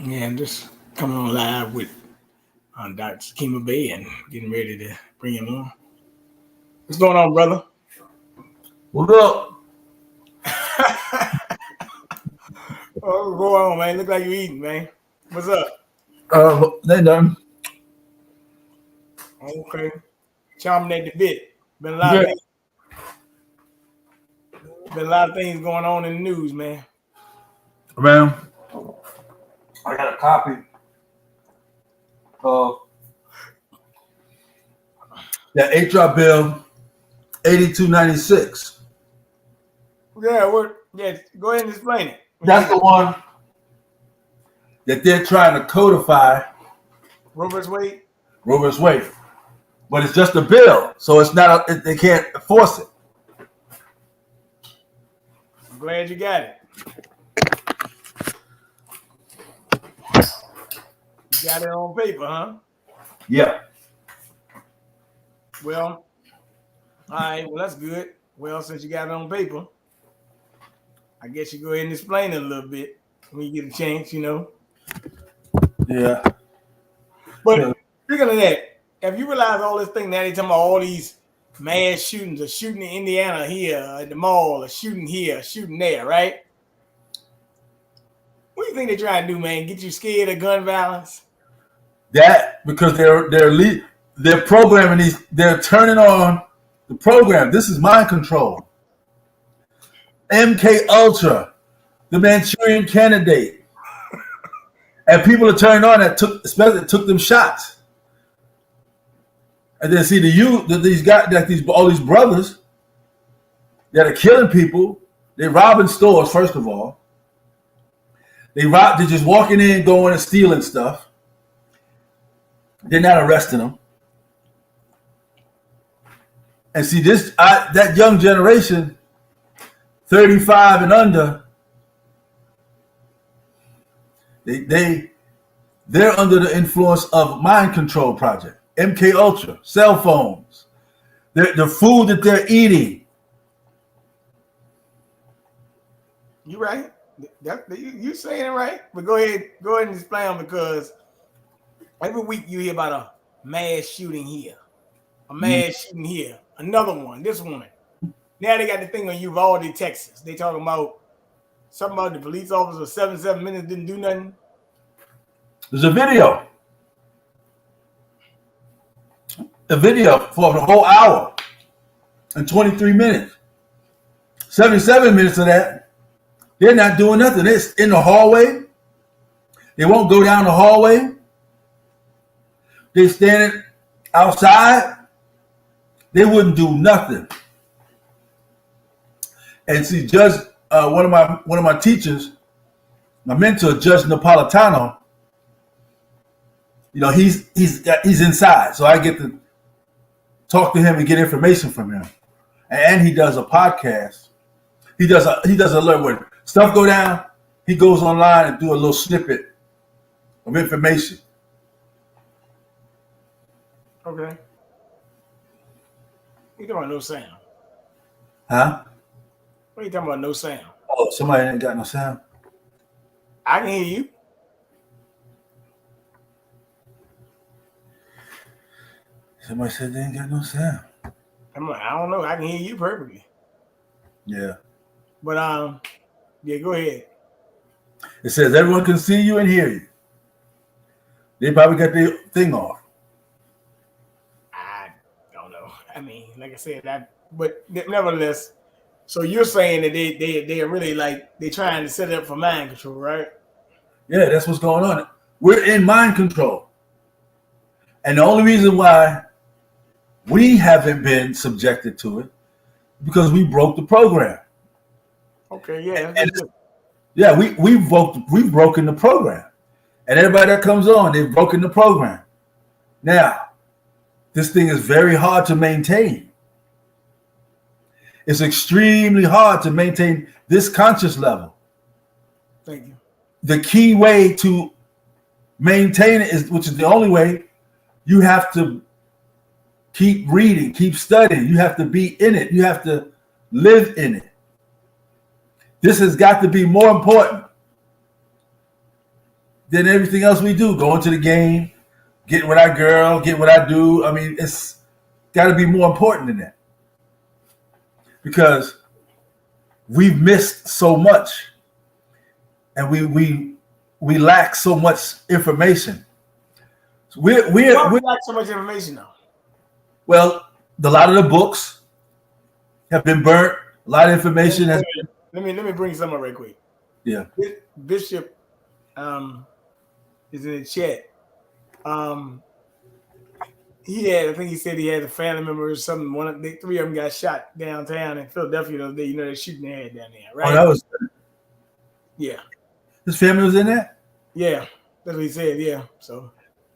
Yeah, I'm just coming on live with Dr. Sakima Bey and getting ready to bring him on. What's going on, brother? What up? Oh, what's going on, man? Look like you eating, man. What's up? They done. Okay. Chomping at the bit. Been a lot of Yeah, things, been a lot of things going on in the news, man. man. I got a copy of that HR bill 8296. Yeah, go ahead and explain it. That's the one that they're trying to codify Robert's Wade. Roe v. Wade, but it's just a bill, so it's not. They can't enforce it. I'm glad you got it. You got it on paper, huh? Yeah. Well, all right. Well, that's good. Well, since you got it on paper, I guess you go ahead and explain it a little bit when you get a chance, Yeah. But speaking of that, have you realized all this thing now? They talking about all these mass shootings, a shooting in Indiana here at the mall, a shooting here, a shooting there, right? What do you think they're trying to do, man? Get you scared of gun violence? That because they're programming these. They're turning on the program. This is mind control. MK Ultra, the Manchurian Candidate, and people are turning on that took them shots, and then see these guys, like all these brothers that are killing people. They're robbing stores first of all. They're just walking in, going and stealing stuff. They're not arresting them. And see that young generation, 35 and under, they're under the influence of mind control project, MK Ultra, cell phones, the food that they're eating. You right? You saying it right? But go ahead and explain, because every week you hear about a mass shooting here, a mass shooting here, another one, this one. Now they got the thing on Uvalde, Texas. They talking about something about the police officer 7 minutes didn't do nothing. There's a video for the whole hour and 23 minutes. 77 minutes of that, they're not doing nothing. They're in the hallway. They won't go down the hallway. They're standing outside. They wouldn't do nothing. And see, Judge, one of my teachers, my mentor, Judge Napolitano, he's inside, so I get to talk to him and get information from him. And he does a podcast. He does a alert when stuff go down. He goes online and do a little snippet of information. Okay. You talking about no sound? Huh? What are you talking about? No sound? Oh, somebody ain't got no sound. I can hear you. Somebody said they ain't got no sound. I'm like, I don't know. I can hear you perfectly. Yeah. But yeah, go ahead. It says everyone can see you and hear you. They probably got their thing off. I don't know. I mean, like I said, but nevertheless, so you're saying that they are really they're trying to set it up for mind control, right? Yeah, that's what's going on. We're in mind control. And the only reason why we haven't been subjected to it is because we broke the program. Okay, yeah. Yeah, we've broken the program. And everybody that comes on, they've broken the program. Now, this thing is very hard to maintain. It's extremely hard to maintain this conscious level. Thank you. The key way to maintain it which is the only way, you have to keep reading, keep studying. You have to be in it. You have to live in it. This has got to be more important than everything else we do. Going to the game, getting with our girl, getting what I do. I mean, it's got to be more important than that because we've missed so much, and we lack so much information. We lack so much information now. Well, a lot of the books have been burnt. A lot of information has been. Let me bring some up right quick. Yeah. Bishop is in the chat. I think he said he had a family member or something. Three of them got shot downtown in Philadelphia the other day. You know, they're shooting their head down there, right? Oh, that was. Yeah. His family was in that? Yeah. That's what he said. Yeah. So.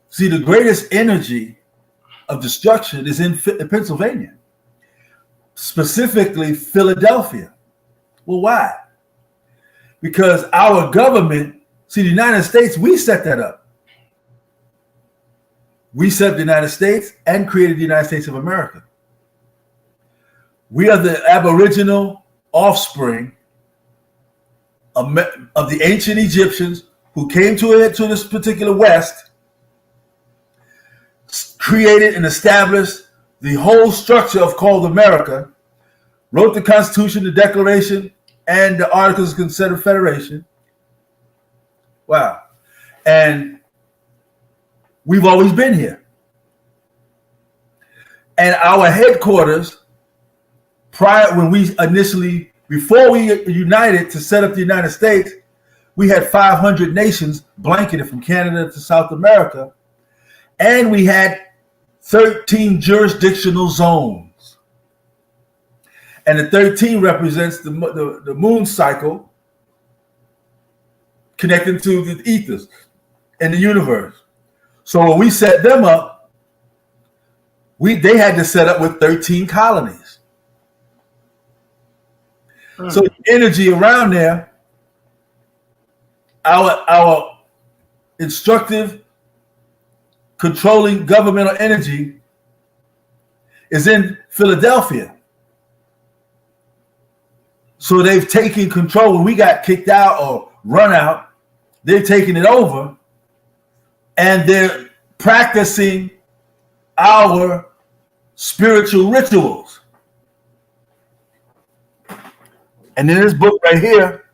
See, the greatest energy of destruction is in Pennsylvania, specifically Philadelphia. Well, why? Because our government, see, the United States, we set that up. We set the United States and created the United States of America. We are the aboriginal offspring of the ancient Egyptians who came to this particular West, created and established the whole structure of called America, wrote the Constitution, the Declaration, and the Articles of Confederation. Wow. And we've always been here. And our headquarters, before we united to set up the United States, we had 500 nations blanketed from Canada to South America. And we had 13 jurisdictional zones. And the 13 represents the moon cycle connected to the ethers and the universe. So when we set them up, they had to set up with 13 colonies. So the energy around there, our instructive, controlling governmental energy is in Philadelphia. So they've taken control. When we got kicked out or run out, they've taken it over and they're practicing our spiritual rituals. And in this book right here,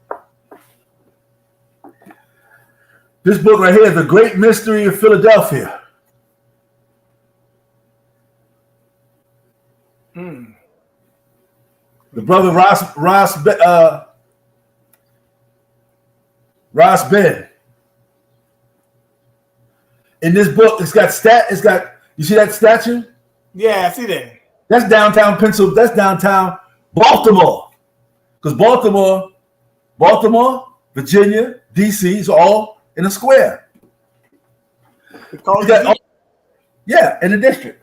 The Great Mystery of Philadelphia. The brother Ross Ben. In this book, it's got you see that statue? Yeah, I see that. That's downtown Pennsylvania. That's downtown Baltimore. Because Baltimore, Virginia, DC is all in a square. Yeah, in the district.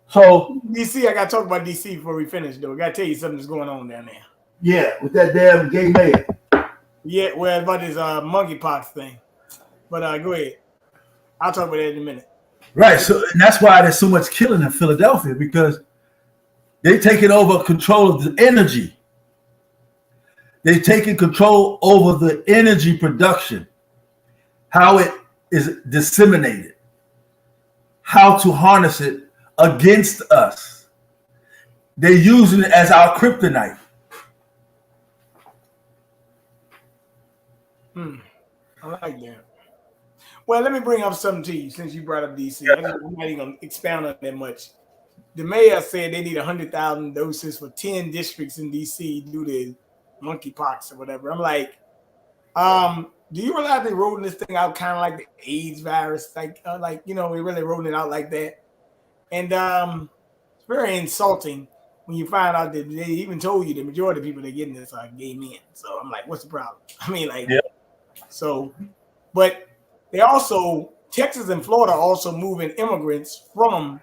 So DC, I gotta talk about DC before we finish though. I gotta tell you something that's going on down there. Yeah, with that damn gay mayor. Yeah, well, about this monkeypox thing. But go ahead. I'll talk about that in a minute. Right. So and that's why there's so much killing in Philadelphia, because they've taken over control of the energy. They've taken control over the energy production, how it is disseminated, how to harness it against us. They're using it as our kryptonite. I like that. Well, let me bring up something to you since you brought up DC. I'm not even going to expound on that much. The mayor said they need 100,000 doses for 10 districts in DC due to monkeypox or whatever. I'm like, do you realize they're rolling this thing out kind of like the AIDS virus? Like we're really rolling it out like that. And it's very insulting when you find out that they even told you the majority of people that are getting this are gay men. So I'm like, what's the problem? I mean, so, but they also, Texas and Florida are also moving immigrants from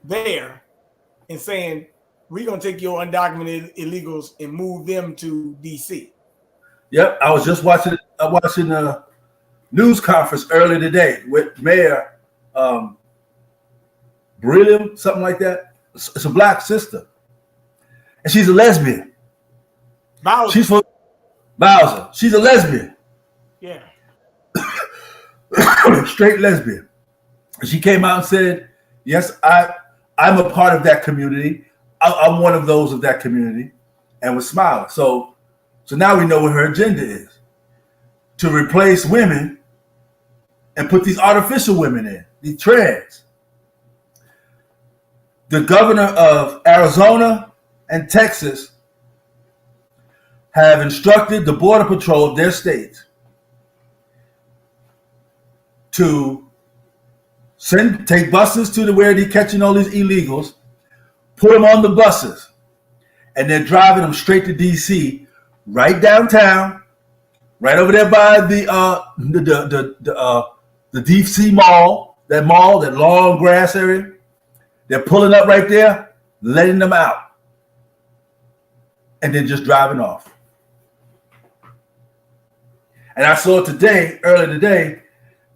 there and saying, we're going to take your undocumented illegals and move them to DC. Yep. I was just watching a news conference earlier today with Mayor Brilliant, something like that. It's a black sister. And she's a lesbian. Bowser. She's from Bowser. She's a lesbian. Yeah. straight lesbian. She came out and said, yes, I'm a part of that community. I'm one of those of that community, and was smiling. So now we know what her agenda is: to replace women and put these artificial women in, these trans. The governor of Arizona and Texas have instructed the Border Patrol of their states to take buses to where they're catching all these illegals, put them on the buses, and they're driving them straight to D.C., right downtown, right over there by the D.C. mall, that long grass area. They're pulling up right there, letting them out, and then just driving off. And I saw earlier today,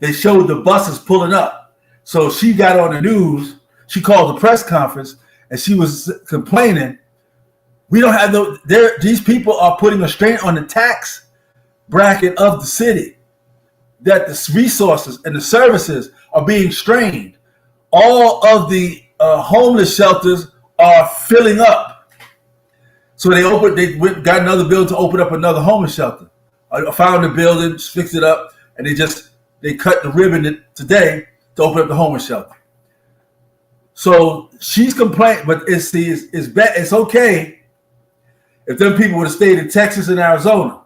they showed the buses pulling up. So she got on the news, she called the press conference, and she was complaining, we don't have these people are putting a strain on the tax bracket of the city, that the resources and the services are being strained. All of the homeless shelters are filling up. So got another building to open up another homeless shelter. I found the building, fixed it up, and they cut the ribbon today to open up the homeless shelter. So she's complaining, but it's okay if them people would have stayed in Texas and Arizona.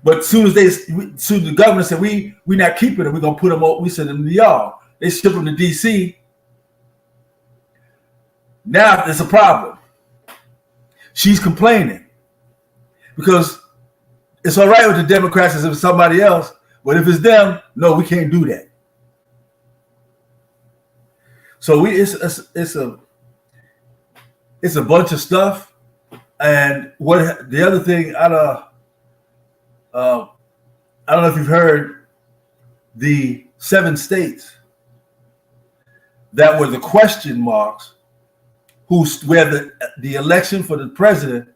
But soon as the governor said we're not keeping them, we're gonna put them we send them to the yard. They ship them to DC. Now there's a problem. She's complaining because it's all right with the Democrats as if it's somebody else, but if it's them, no, we can't do that. So it's a bunch of stuff. And what the other thing I don't know if you've heard, the 7 states that were the question marks, where the election for the president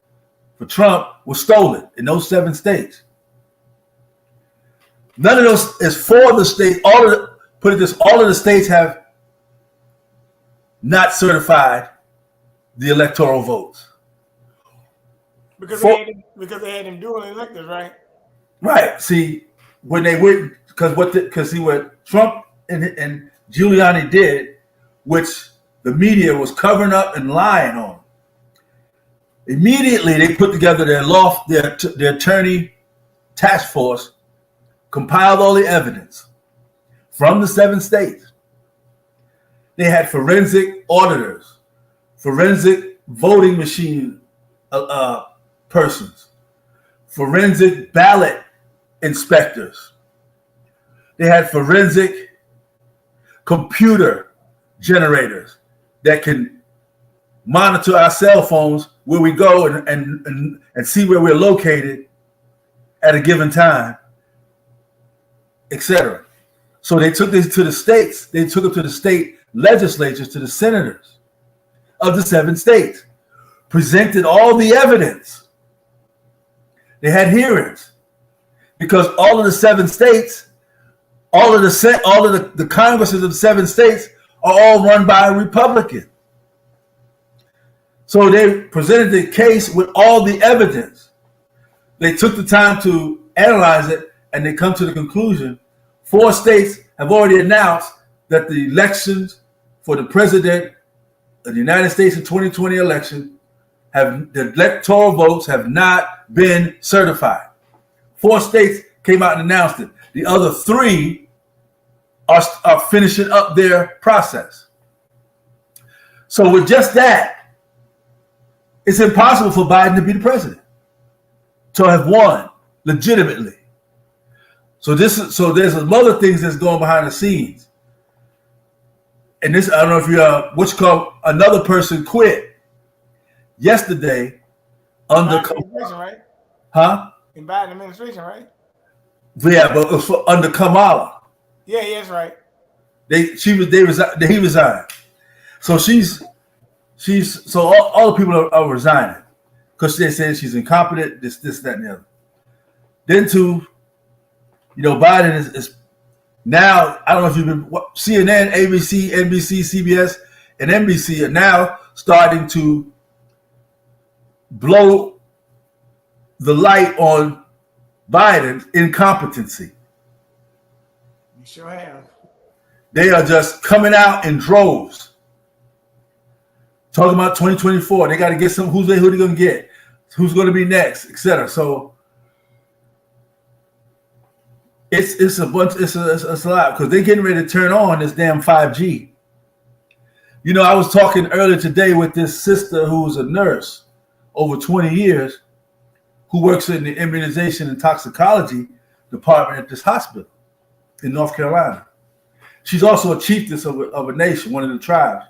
for Trump was stolen in those 7 states. None of those is for the state. All of the states have not certified the electoral votes. Because they had them dual electors, right? Right. See, when they went, see what Trump and Giuliani did, which the media was covering up and lying on. Immediately, they put together their attorney task force, compiled all the evidence from the 7 states. They had forensic auditors, forensic voting machine persons, forensic ballot inspectors. They had forensic computer generators that can monitor our cell phones where we go and see where we're located at a given time, etc. So they took this to the states. They took it to the state legislatures, to the senators of the 7 states, presented all the evidence. They had hearings because all of the 7 states, all of the Congresses of the 7 states are all run by a Republican. So they presented the case with all the evidence. They took the time to analyze it, and they come to the conclusion 4 states have already announced that the elections for the president of the United States in 2020 election the electoral votes have not been certified. 4 states came out and announced it. The other 3 are finishing up their process. So with just that, it's impossible for Biden to be the president, to have won legitimately. So there's some other things that's going behind the scenes. And this, I don't know if you another person quit yesterday under administration, right? Huh? In Biden administration, right? Yeah, but it was under Kamala. Yeah, that's right. He resigned. So so all the people are resigning because they say she's incompetent, this, that, and the other. Then Biden is now, I don't know if you've been, CNN, ABC, NBC, CBS, and NBC are now starting to blow the light on Biden's incompetency. You sure have. They are just coming out in droves. Talking about 2024. They got to get who they going to get, who's going to be next, etc. So it's a bunch, it's a lot, because they're getting ready to turn on this damn 5G. I was talking earlier today with this sister who's a nurse over 20 years, who works in the immunization and toxicology department at this hospital in North Carolina. She's also a chiefess of a nation, one of the tribes,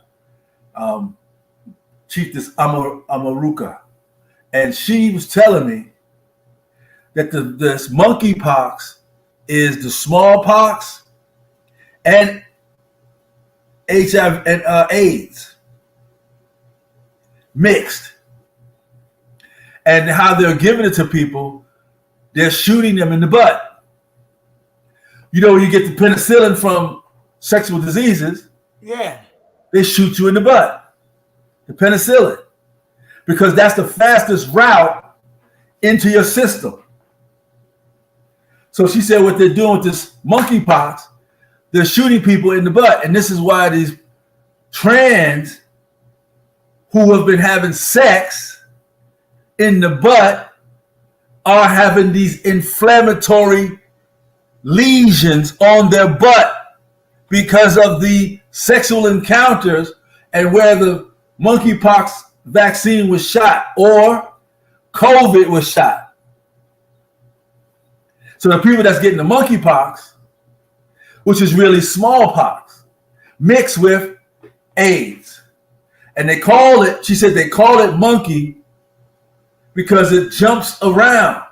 chiefess Amaruka. And she was telling me that this monkeypox is the smallpox and HIV and AIDS mixed. And how they're giving it to people, they're shooting them in the butt. When you get the penicillin from sexual diseases, yeah, they shoot you in the butt, the penicillin, because that's the fastest route into your system. So she said what they're doing with this monkeypox, they're shooting people in the butt. And this is why these trans who have been having sex in the butt are having these inflammatory lesions on their butt because of the sexual encounters and where the monkeypox vaccine was shot or COVID was shot. So the people that's getting the monkeypox, which is really smallpox, mixed with AIDS. And they call it, she said they call it monkey because it jumps around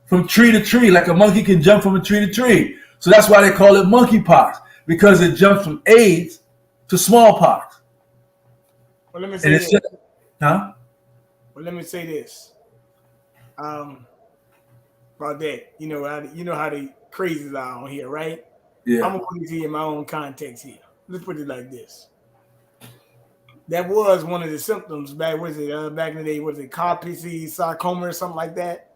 from tree to tree, like a monkey can jump from a tree to tree. So that's why they call it monkeypox, because it jumps from AIDS to smallpox. Well, let me say this. Well, let me say this. About that, you know how the crazies are on here, right? Yeah. I'm gonna put it in my own context here. Let's put it like this. That was one of the symptoms back. Back in the day? Was it Bj sarcoma or something like that?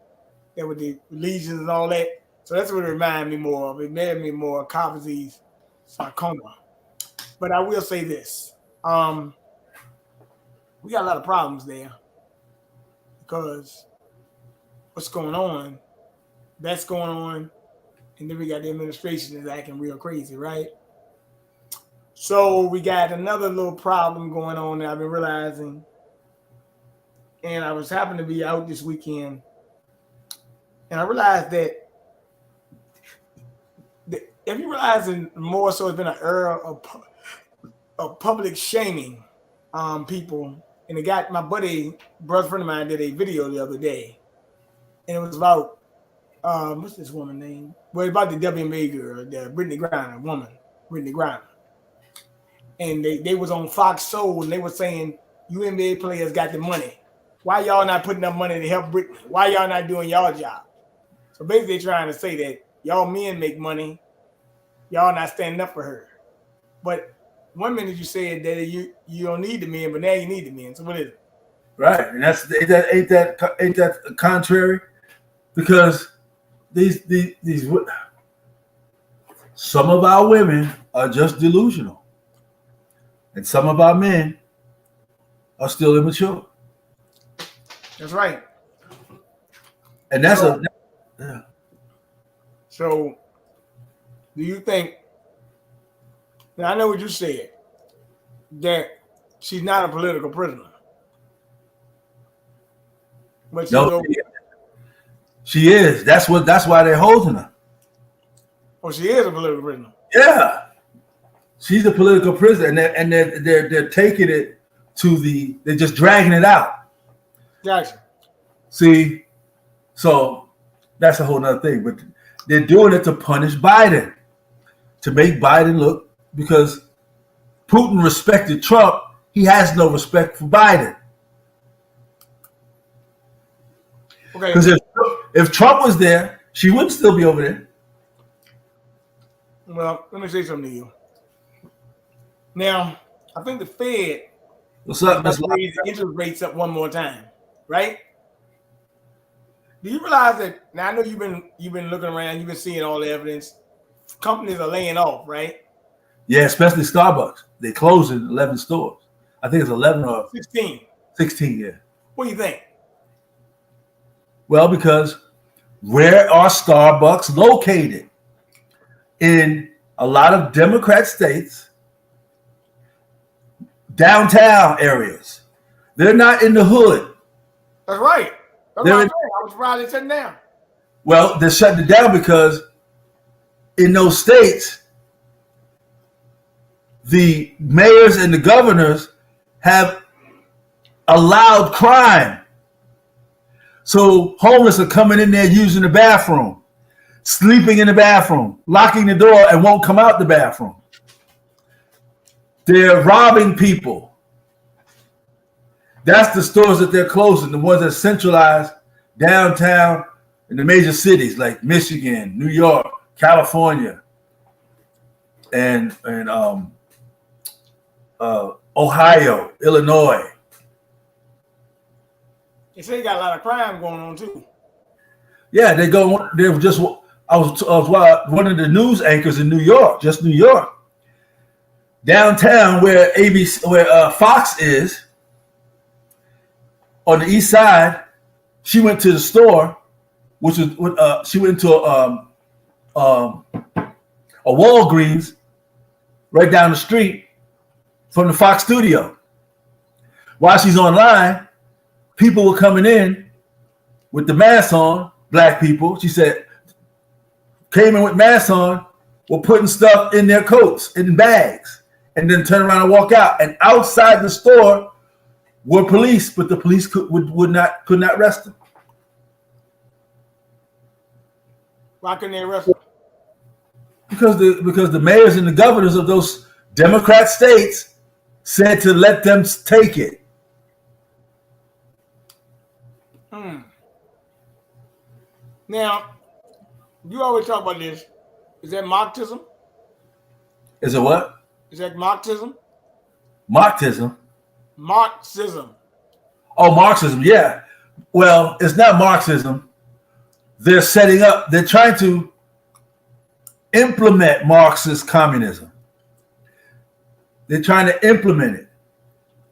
That with the lesions and all that. So that's what it reminded me more of. It made me more Bj sarcoma. But I will say this: we got a lot of problems there because what's going on? That's going on, and then we got the administration that's acting real crazy, right? So we got another little problem going on that I've been realizing, and I was happened to be out this weekend, and I realized that if you realizing more so, it's been an era of public shaming people, and it got my brother friend of mine did a video the other day, and it was about what's this woman name? Well, about the WNBA girl, the Brittany Griner. And they was on Fox Soul, and they were saying, you NBA players got the money. Why y'all not putting up money to help Brittany? Why y'all not doing y'all job? So basically they're trying to say that y'all men make money, y'all not standing up for her. But one minute you said that you don't need the men, but now you need the men. So what is it? Right, and ain't that contrary? Because these some of our women are just delusional, and some of our men are still immature. That's right. And that's yeah. So, do you think? Now I know what you said, that she's not a political prisoner, but she is. That's why they're holding her. Oh, she is a political prisoner. Yeah, she's a political prisoner, and they're taking it to they're just dragging it out. Gotcha. See, so that's a whole nother thing. But they're doing it to punish Biden, to make Biden look, because Putin respected Trump, he has no respect for Biden. Okay. Because if Trump was there, she wouldn't still be over there. Well, let me say something to you. Now, I think the Fed What's up, is Miss going to raise the interest rates up one more time, right? Do you realize that now? I know you've been looking around, you've been seeing all the evidence. Companies are laying off, right? Yeah, especially Starbucks. They closing 11 stores. I think it's 11 or 16. 16. Yeah. What do you think? Well, because where are Starbucks located? In a lot of Democrat states, downtown areas. They're not in the hood. That's right. That's what I'm saying. I was surprised they shut down. Well, they're shutting it down because in those states, the mayors and the governors have allowed crime. So homeless are coming in there using the bathroom, sleeping in the bathroom, locking the door and won't come out the bathroom. They're robbing people. That's the stores that they're closing, the ones that centralized downtown in the major cities like Michigan, New York, California, and Ohio, Illinois. They say you got a lot of crime going on too. Yeah, they go. They were just. I was one of the news anchors in New York, just New York, downtown where Fox is, on the east side. She went to the store, which was she went to a Walgreens right down the street from the Fox studio. While she's online, people were coming in with the masks on, black people. She said, came in with masks on, were putting stuff in their coats, in bags, and then turn around and walk out. And outside the store were police, but the police could not arrest them. Why couldn't they arrest them? Because the mayors and the governors of those Democrat states said to let them take it. Now, you always talk about this. Is that Marxism? Is it what? Is that Marxism? Marxism? Marxism. Oh, Marxism, yeah. Well, it's not Marxism. They're trying to implement Marxist communism. They're trying to implement it.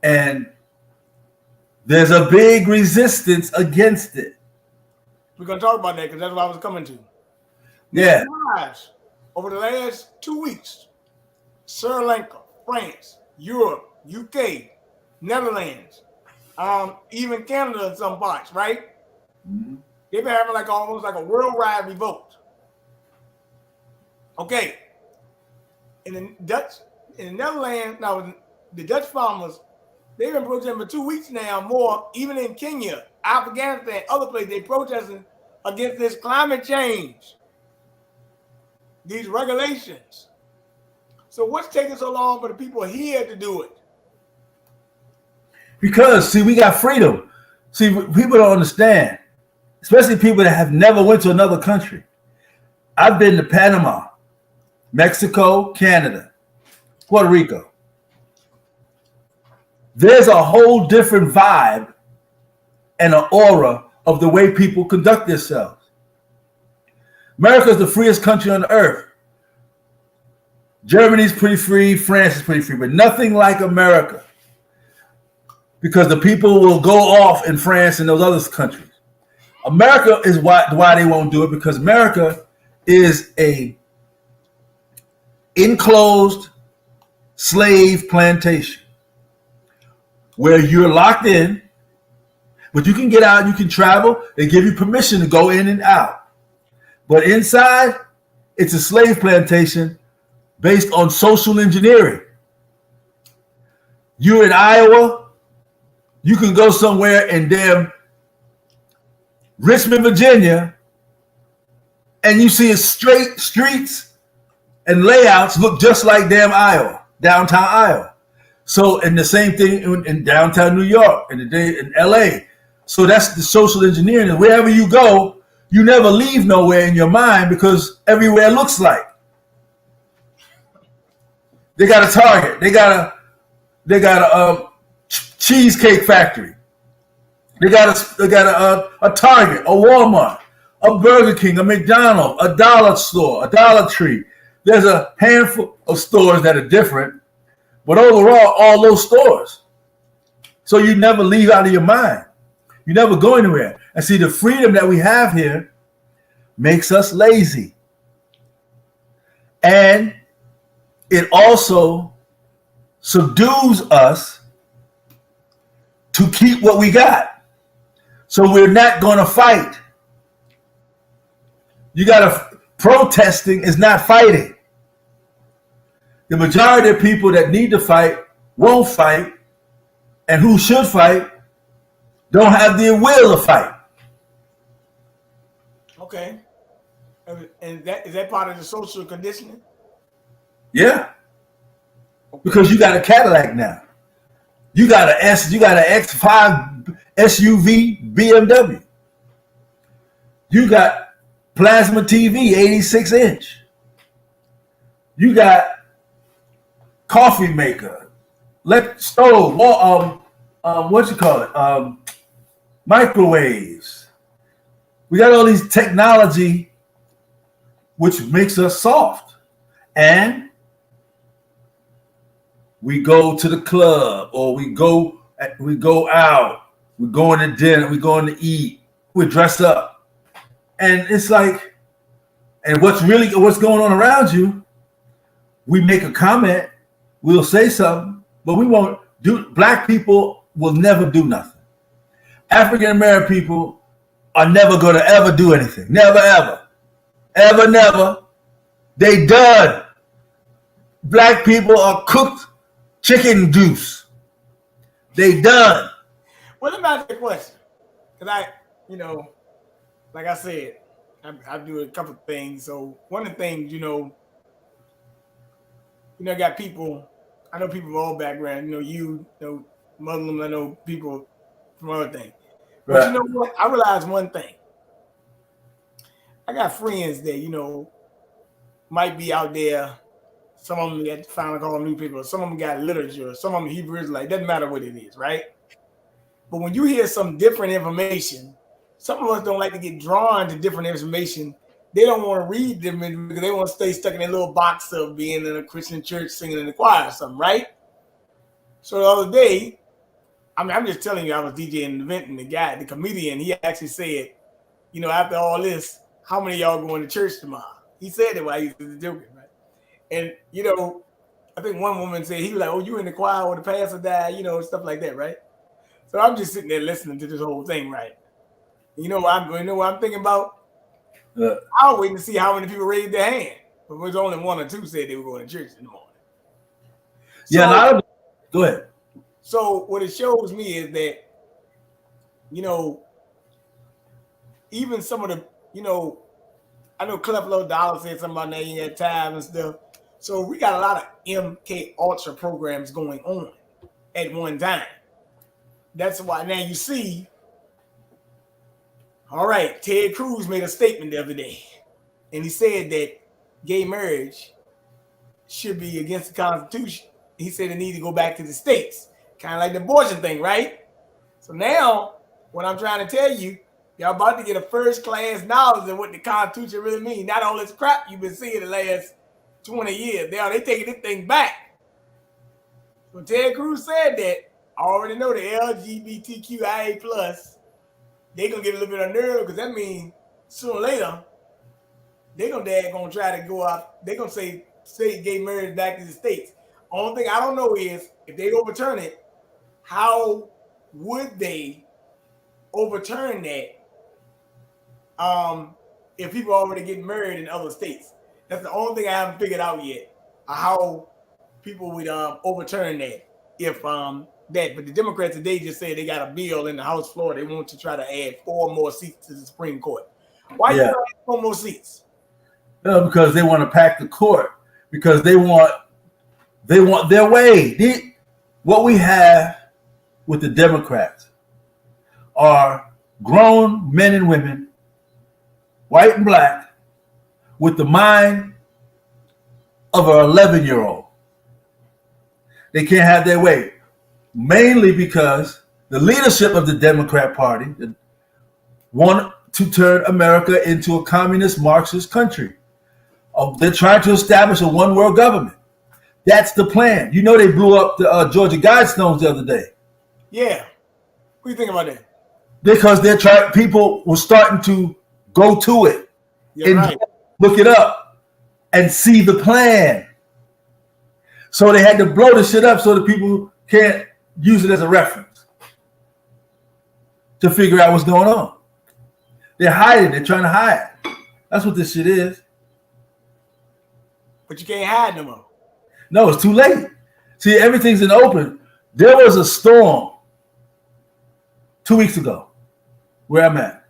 And there's a big resistance against it. We're going to talk about that because that's what I was coming to. Yeah. Over the last 2 weeks, Sri Lanka, France, Europe, UK, Netherlands, even Canada in some parts, right? Mm-hmm. They've been having almost like a worldwide revolt. Okay. In the Netherlands, now the Dutch farmers, they've been protesting for 2 weeks now, more, even in Kenya, Afghanistan, other places, they're protesting against this climate change, these regulations. So what's taking so long for the people here to do it? Because, see, we got freedom. See, people don't understand, especially people that have never went to another country. I've been to Panama, Mexico, Canada, Puerto Rico. There's a whole different vibe and an aura of the way people conduct themselves. America is the freest country on earth. Germany's pretty free, France is pretty free, but nothing like America. Because the people will go off in France and those other countries. America is why they won't do it, because America is a enclosed slave plantation where you're locked in, but you can get out, you can travel, they give you permission to go in and out. But inside, it's a slave plantation based on social engineering. You're in Iowa, you can go somewhere in damn Richmond, Virginia, and you see straight streets and layouts look just like damn Iowa, downtown Iowa. So, and the same thing in downtown New York, and in LA. So that's the social engineering. And wherever you go, you never leave nowhere in your mind because everywhere looks like. They got a Target. They got a cheesecake factory. They got a Target, a Walmart, a Burger King, a McDonald's, a dollar store, a Dollar Tree. There's a handful of stores that are different, but overall, all those stores. So you never leave out of your mind. You never go anywhere. And see, the freedom that we have here makes us lazy. And it also subdues us to keep what we got. So we're not going to fight. Protesting is not fighting. The majority of people that need to fight won't fight, and who should fight don't have the will to fight. Okay. And is that part of the social conditioning? Yeah. Okay. Because you got a Cadillac now. You got an X5 SUV BMW. You got plasma TV, 86-inch. You got coffee maker, stove, microwaves. We got all these technology which makes us soft. And we go to the club, or we go out, we're going to dinner, we're going to eat, we dress up. And it's like, and what's going on around you, we make a comment, we'll say something, but we won't do. Black people will never do nothing. African American people are never going to ever do anything. Never, ever. Ever, never. They done. Black people are cooked chicken juice. They done. Well, let me ask you a question. Because like I said, I do a couple of things. So one of the things, got people, I know people from all backgrounds, Muslims, I know people from other things. But right. You know what? I realized one thing. I got friends that, might be out there. Some of them got finally call new people. Some of them got literature. Some of them Hebrew Israelite. Doesn't matter what it is, right? But when you hear some different information, some of us don't like to get drawn to different information. They don't want to read them because they want to stay stuck in their little box of being in a Christian church singing in the choir or something, right? So the other day, I'm just telling you, I was DJing an event, and the comedian, he actually said, after all this, how many of y'all going to church tomorrow? He said it while he was joking, right? And, I think one woman said, he was like, oh, you in the choir or the pastor died, stuff like that, right? So I'm just sitting there listening to this whole thing, right? You know what I'm thinking about? I was waiting to see how many people raised their hand. But it was only one or two said they were going to church in the morning. So, go ahead. So what it shows me is that, even some of the, I know Cleflo Dollar said something about that, he had time and stuff. So we got a lot of MK Ultra programs going on at one time. That's why now you see, all right, Ted Cruz made a statement the other day, and he said that gay marriage should be against the Constitution. He said it need to go back to the states, kind of like the abortion thing, right? So now, what I'm trying to tell you, y'all about to get a first-class knowledge of what the Constitution really means. Not all this crap you've been seeing the last 20 years. They taking this thing back. When Ted Cruz said that, I already know the LGBTQIA+, they going to get a little bit of nerve because that means sooner or later, they're going to try to go out. They're going to say gay marriage back to the states. Only thing I don't know is if they overturn it, how would they overturn that if people are already getting married in other states? That's the only thing I haven't figured out yet, how people would overturn that if but the Democrats today just said they got a bill in the House floor. They want to try to add 4 more seats to the Supreme Court. Why you add 4 more seats? No, because they want to pack the court. Because they want their way. What we have with the Democrats are grown men and women, white and black, with the mind of an 11-year-old. They can't have their way. Mainly because the leadership of the Democrat Party want to turn America into a communist Marxist country. They're trying to establish a one world government. That's the plan. You know, they blew up the Georgia Guidestones the other day. Yeah. What do you think about that? Because people were starting to go to it You're and right. look it up and see the plan. So they had to blow the shit up so that people can't use it as a reference to figure out what's going on. They're hiding. They're trying to hide. That's what this shit is. But you can't hide no more. No, it's too late. See, everything's in the open. There was a storm 2 weeks ago where I'm at.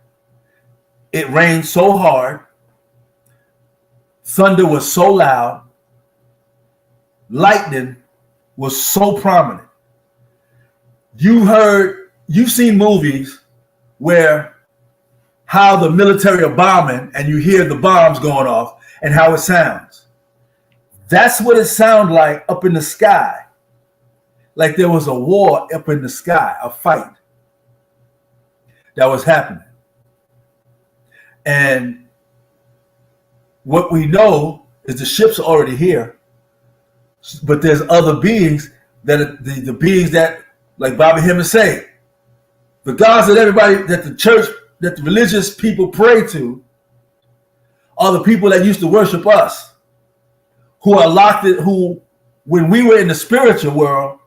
It rained so hard. Thunder was so loud. Lightning was so prominent. You've seen movies where how the military are bombing and you hear the bombs going off and how it sounds. That's what it sounded like up in the sky. Like there was a war up in the sky, a fight that was happening. And what we know is the ships are already here, but there's other beings that are the beings that, like Bobby Hemming say, the gods that everybody, that the church, that the religious people pray to are the people that used to worship us, who are locked in, who, when we were in the spiritual world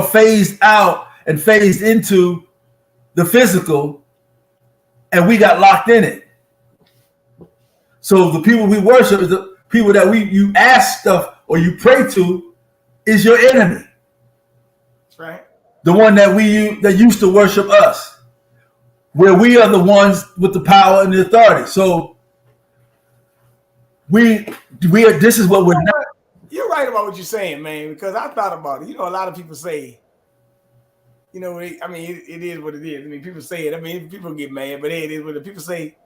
phased out and phased into the physical, and we got locked in it. So the people we worship is the people that you ask stuff or you pray to is your enemy. That's right. The one that used to worship us, where we are the ones with the power and the authority. So we are. This is what we're not. You're right about what you're saying, man. Because I thought about it. You know, a lot of people say, you know, it is what it is. I mean, people say it. I mean, people get mad, but it is what it is. People say,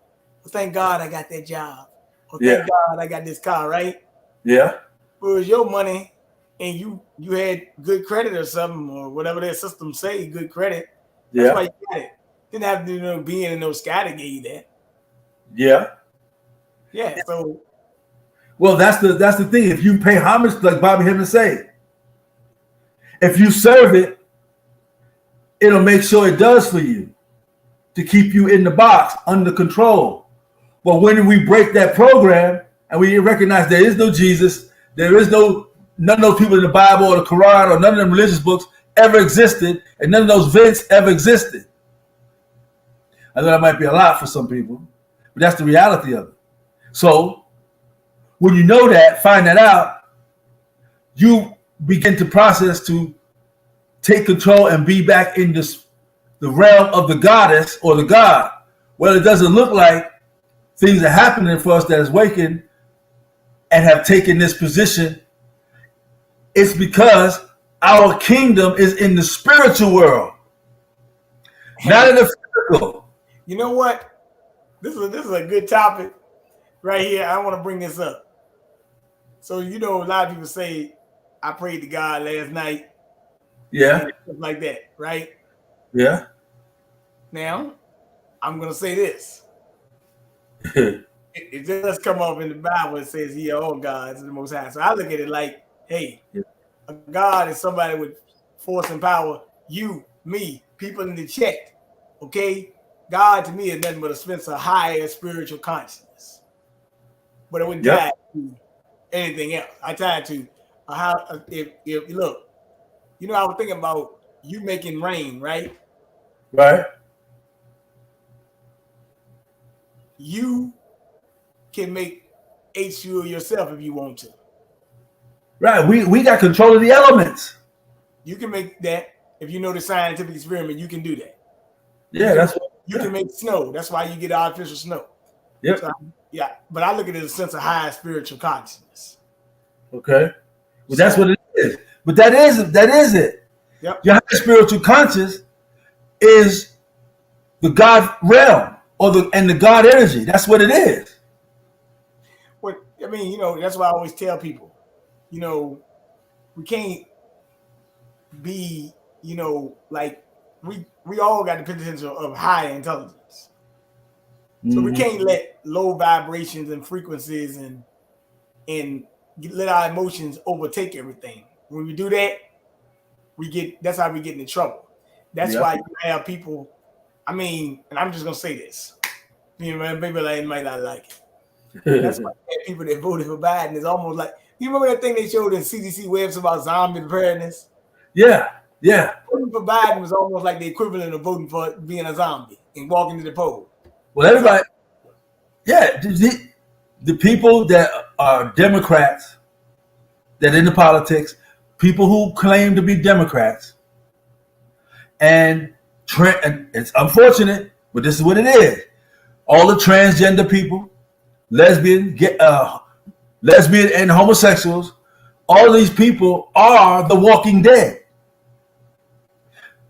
well, thank God I got that job. Or thank God I got this car, right? Yeah. It was your money, and you had good credit or something, or whatever their system say, good credit. That's why you got it. Didn't have to do being in no sky to get you that. Yeah. Yeah. So. Well, that's the thing. If you pay homage, like Bobby Hemming say, if you serve it, it'll make sure it does for you to keep you in the box, under control. But when we break that program and we recognize there is no Jesus, there is none of those people in the Bible or the Quran or none of them religious books ever existed, and none of those events ever existed. I know that might be a lot for some people, but that's the reality of it. So when you know that, find that out, you begin to process to take control and be back in the realm of the goddess or the God. Well, it doesn't look like things are happening for us that is waking and have taken this position. It's because our kingdom is in the spiritual world, not in the physical. You know what? This is a good topic right here. I want to bring this up. So, you know, a lot of people say, I prayed to God last night. Yeah. Stuff like that, right? Yeah. Now, I'm going to say this. it does come up in the Bible. It says, he all gods is the most high. So I look at it like, hey, a God is somebody with force and power. You, me, people in the chat, okay? God to me is nothing but a sense of higher spiritual consciousness. But it wouldn't tie to anything else. I tied to how if look, you know, I was thinking about you making rain, right? Right. You can make H2O yourself if you want to. Right. We got control of the elements. You can make that if you know the scientific experiment. You can do that. Yeah, you can make snow. That's why you get artificial snow. Yep. So, yeah, but I look at it as a sense of high spiritual consciousness. Okay. Well, that's what it is. But that is it. Yep. Your high spiritual conscious is the God realm or the God energy. That's what it is. What I mean, you know, that's why I always tell people, we can't be, like we all got the potential of high intelligence. So we can't let low vibrations and frequencies and let our emotions overtake everything. When we do that, that's how we get into trouble. That's why you have people. I mean, and I'm just gonna say this. Maybe they might not like it. That's why people that voted for Biden is almost like, you remember that thing they showed in CDC webs about zombie preparedness? Yeah. Voting for Biden was almost like the equivalent of voting for being a zombie and walking to the poll. Well, everybody, the people that are Democrats, that in the politics, people who claim to be Democrats, and it's unfortunate, but this is what it is. All the transgender people, lesbian and homosexuals, all of these people are the walking dead.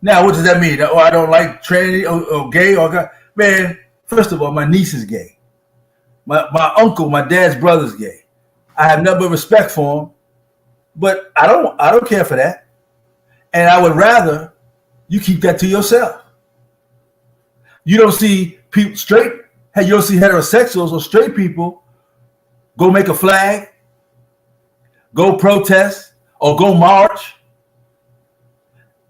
Now, what does that mean? Oh, I don't like tranny or gay or God. Man, first of all, my niece is gay. My uncle, my dad's brother's gay. I have nothing but respect for him, but I don't care for that. And I would rather you keep that to yourself. You don't see people straight. Hey, you don't see heterosexuals or straight people go make a flag, go protest, or go march,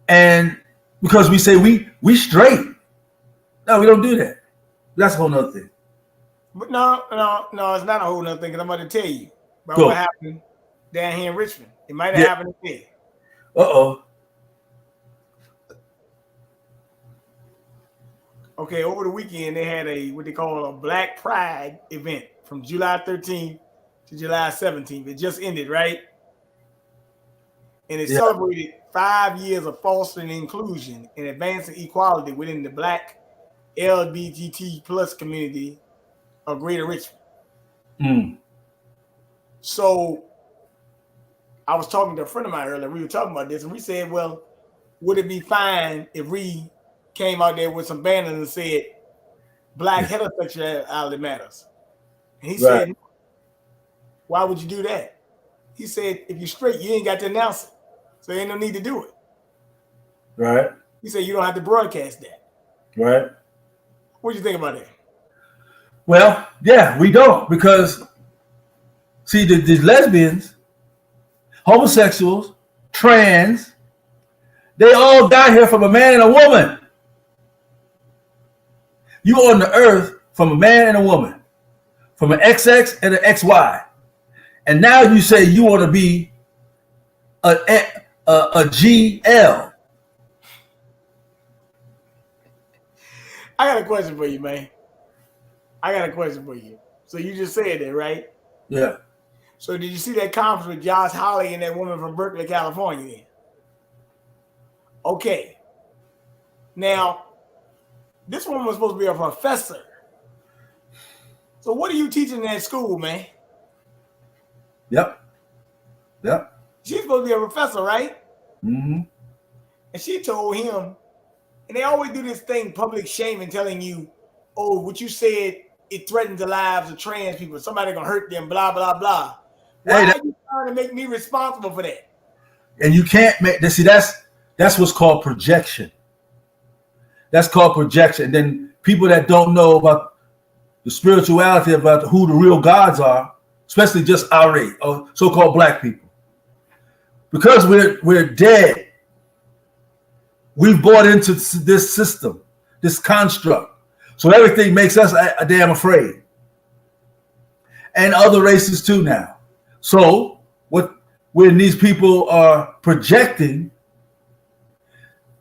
and because we say we straight. No, we don't do that. That's a whole nother thing. But no, it's not a whole nother thing. Because I'm going to tell you about what happened down here in Richmond. It might have happened there. Okay, over the weekend they had what they call a Black Pride event from July 13th to July 17th. It just ended, right? And it celebrated 5 years of fostering inclusion and advancing equality within the Black LGBT plus community of Greater Richmond. So I was talking to a friend of mine earlier. We were talking about this, and we said, well, would it be fine if we came out there with some banners and said Black heterosexuality matters? And he said, why would you do that? He said, if you're straight, you ain't got to announce it. So ain't no need to do it. Right. He said you don't have to broadcast that. Right. What do you think about that? Well, yeah, we don't, because see, these lesbians, homosexuals, trans, they all got here from a man and a woman. You on the earth from a man and a woman, from an XX and an XY. And now you say you want to be a GL. I got a question for you, man. So you just said that, right? Yeah. So did you see that conference with Josh Hawley and that woman from Berkeley, California then? Okay. Now, this woman was supposed to be a professor. So what are you teaching in that school, man? Yep. She's supposed to be a professor, right? Mm-hmm. And she told him, and they always do this thing, public shaming, telling you, oh, what you said, it threatens the lives of trans people. Somebody gonna hurt them, blah, blah, blah. Why are you trying to make me responsible for that? And you can't make this. See, that's what's called projection. That's called projection. And then people that don't know about the spirituality, about who the real gods are, especially just our race, or so-called black people, because we're dead. We've bought into this system, this construct. So everything makes us a damn afraid. And other races too now. So when these people are projecting,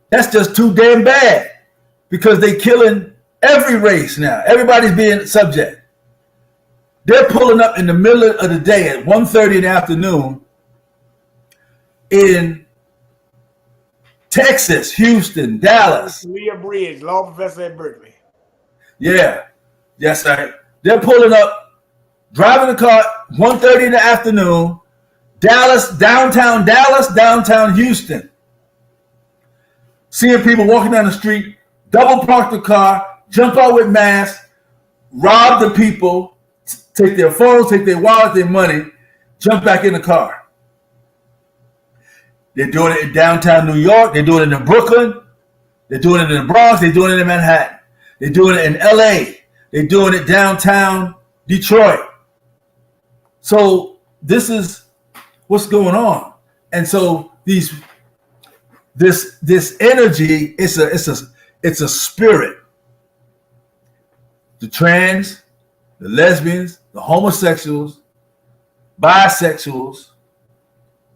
that's just too damn bad, because they're killing every race now. Everybody's being subject. They're pulling up in the middle of the day at 1:30 in the afternoon in Texas, Houston, Dallas. Leah Bridge, law professor at Berkeley. Yeah. Yes, sir. They're pulling up, driving the car, 1:30 in the afternoon, downtown Houston. Seeing people walking down the street, double park the car, jump out with masks, rob the people, take their phones, take their wallet, their money, jump back in the car. They're doing it in downtown New York. They're doing it in Brooklyn. They're doing it in the Bronx. They're doing it in Manhattan. They're doing it in LA. They're doing it downtown Detroit. So this is what's going on. And so this energy, it's a spirit. The trans, the lesbians, the homosexuals, bisexuals,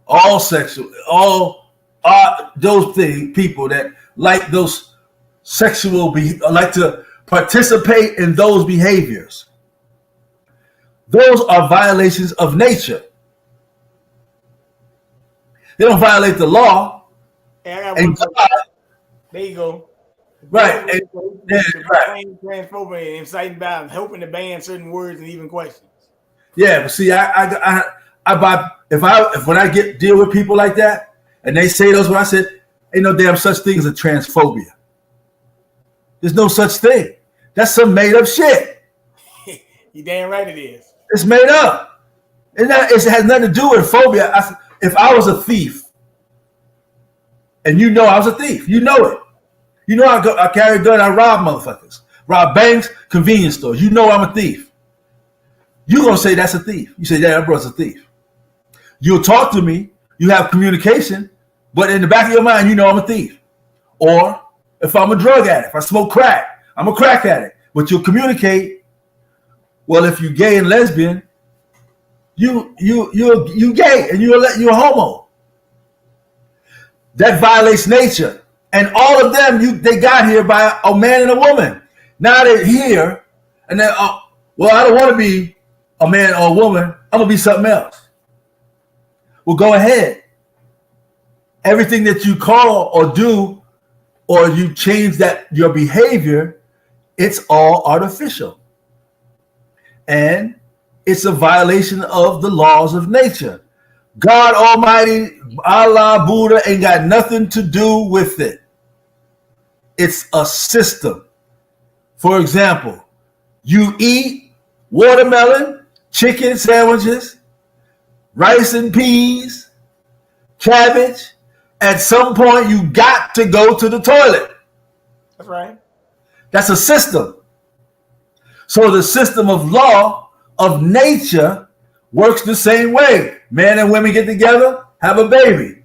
all sexual, all those people that like those like to participate in those behaviors. Those are violations of nature. They don't violate the law. And God, there you go. Right. Right. Transphobia and inciting violence, hoping to ban certain words and even questions. Yeah, but see, when I deal with people like that, and they say those, what I said, ain't no damn such thing as a transphobia. There's no such thing. That's some made up shit. You damn right it is. It's made up. It has nothing to do with phobia. If I was a thief, and you know I was a thief, you know it. You know I carry a gun, I rob motherfuckers. Rob banks, convenience stores. You know I'm a thief. You're going to say that's a thief. You say, yeah, that brother's a thief. You'll talk to me. You have communication. But in the back of your mind, you know I'm a thief. Or if I'm a drug addict, if I smoke crack, I'm a crack addict. But you'll communicate. Well, if you're gay and lesbian, you gay and you're a homo. That violates nature. And all of them, they got here by a man and a woman. Now they're here, and then, well, I don't want to be a man or a woman. I'm going to be something else. Well, go ahead. Everything that you call or do, or you change your behavior, it's all artificial. And it's a violation of the laws of nature. God Almighty, Allah, Buddha ain't got nothing to do with it. It's a system. For example, you eat watermelon, chicken sandwiches, rice and peas, cabbage. At some point, you got to go to the toilet. That's right. That's a system. So the system of law of nature works the same way. Men and women get together, have a baby.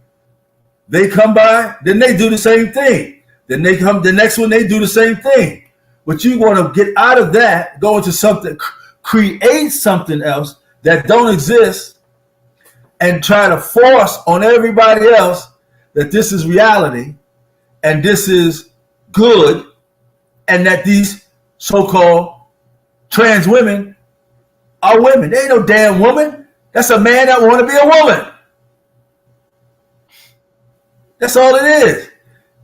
They come by, then they do the same thing. Then they come, the next one, they do the same thing. But you want to get out of that, go into something, create something else that don't exist, and try to force on everybody else that this is reality, and this is good, and that these so-called trans women are women. They ain't no damn woman. That's a man that want to be a woman. That's all it is.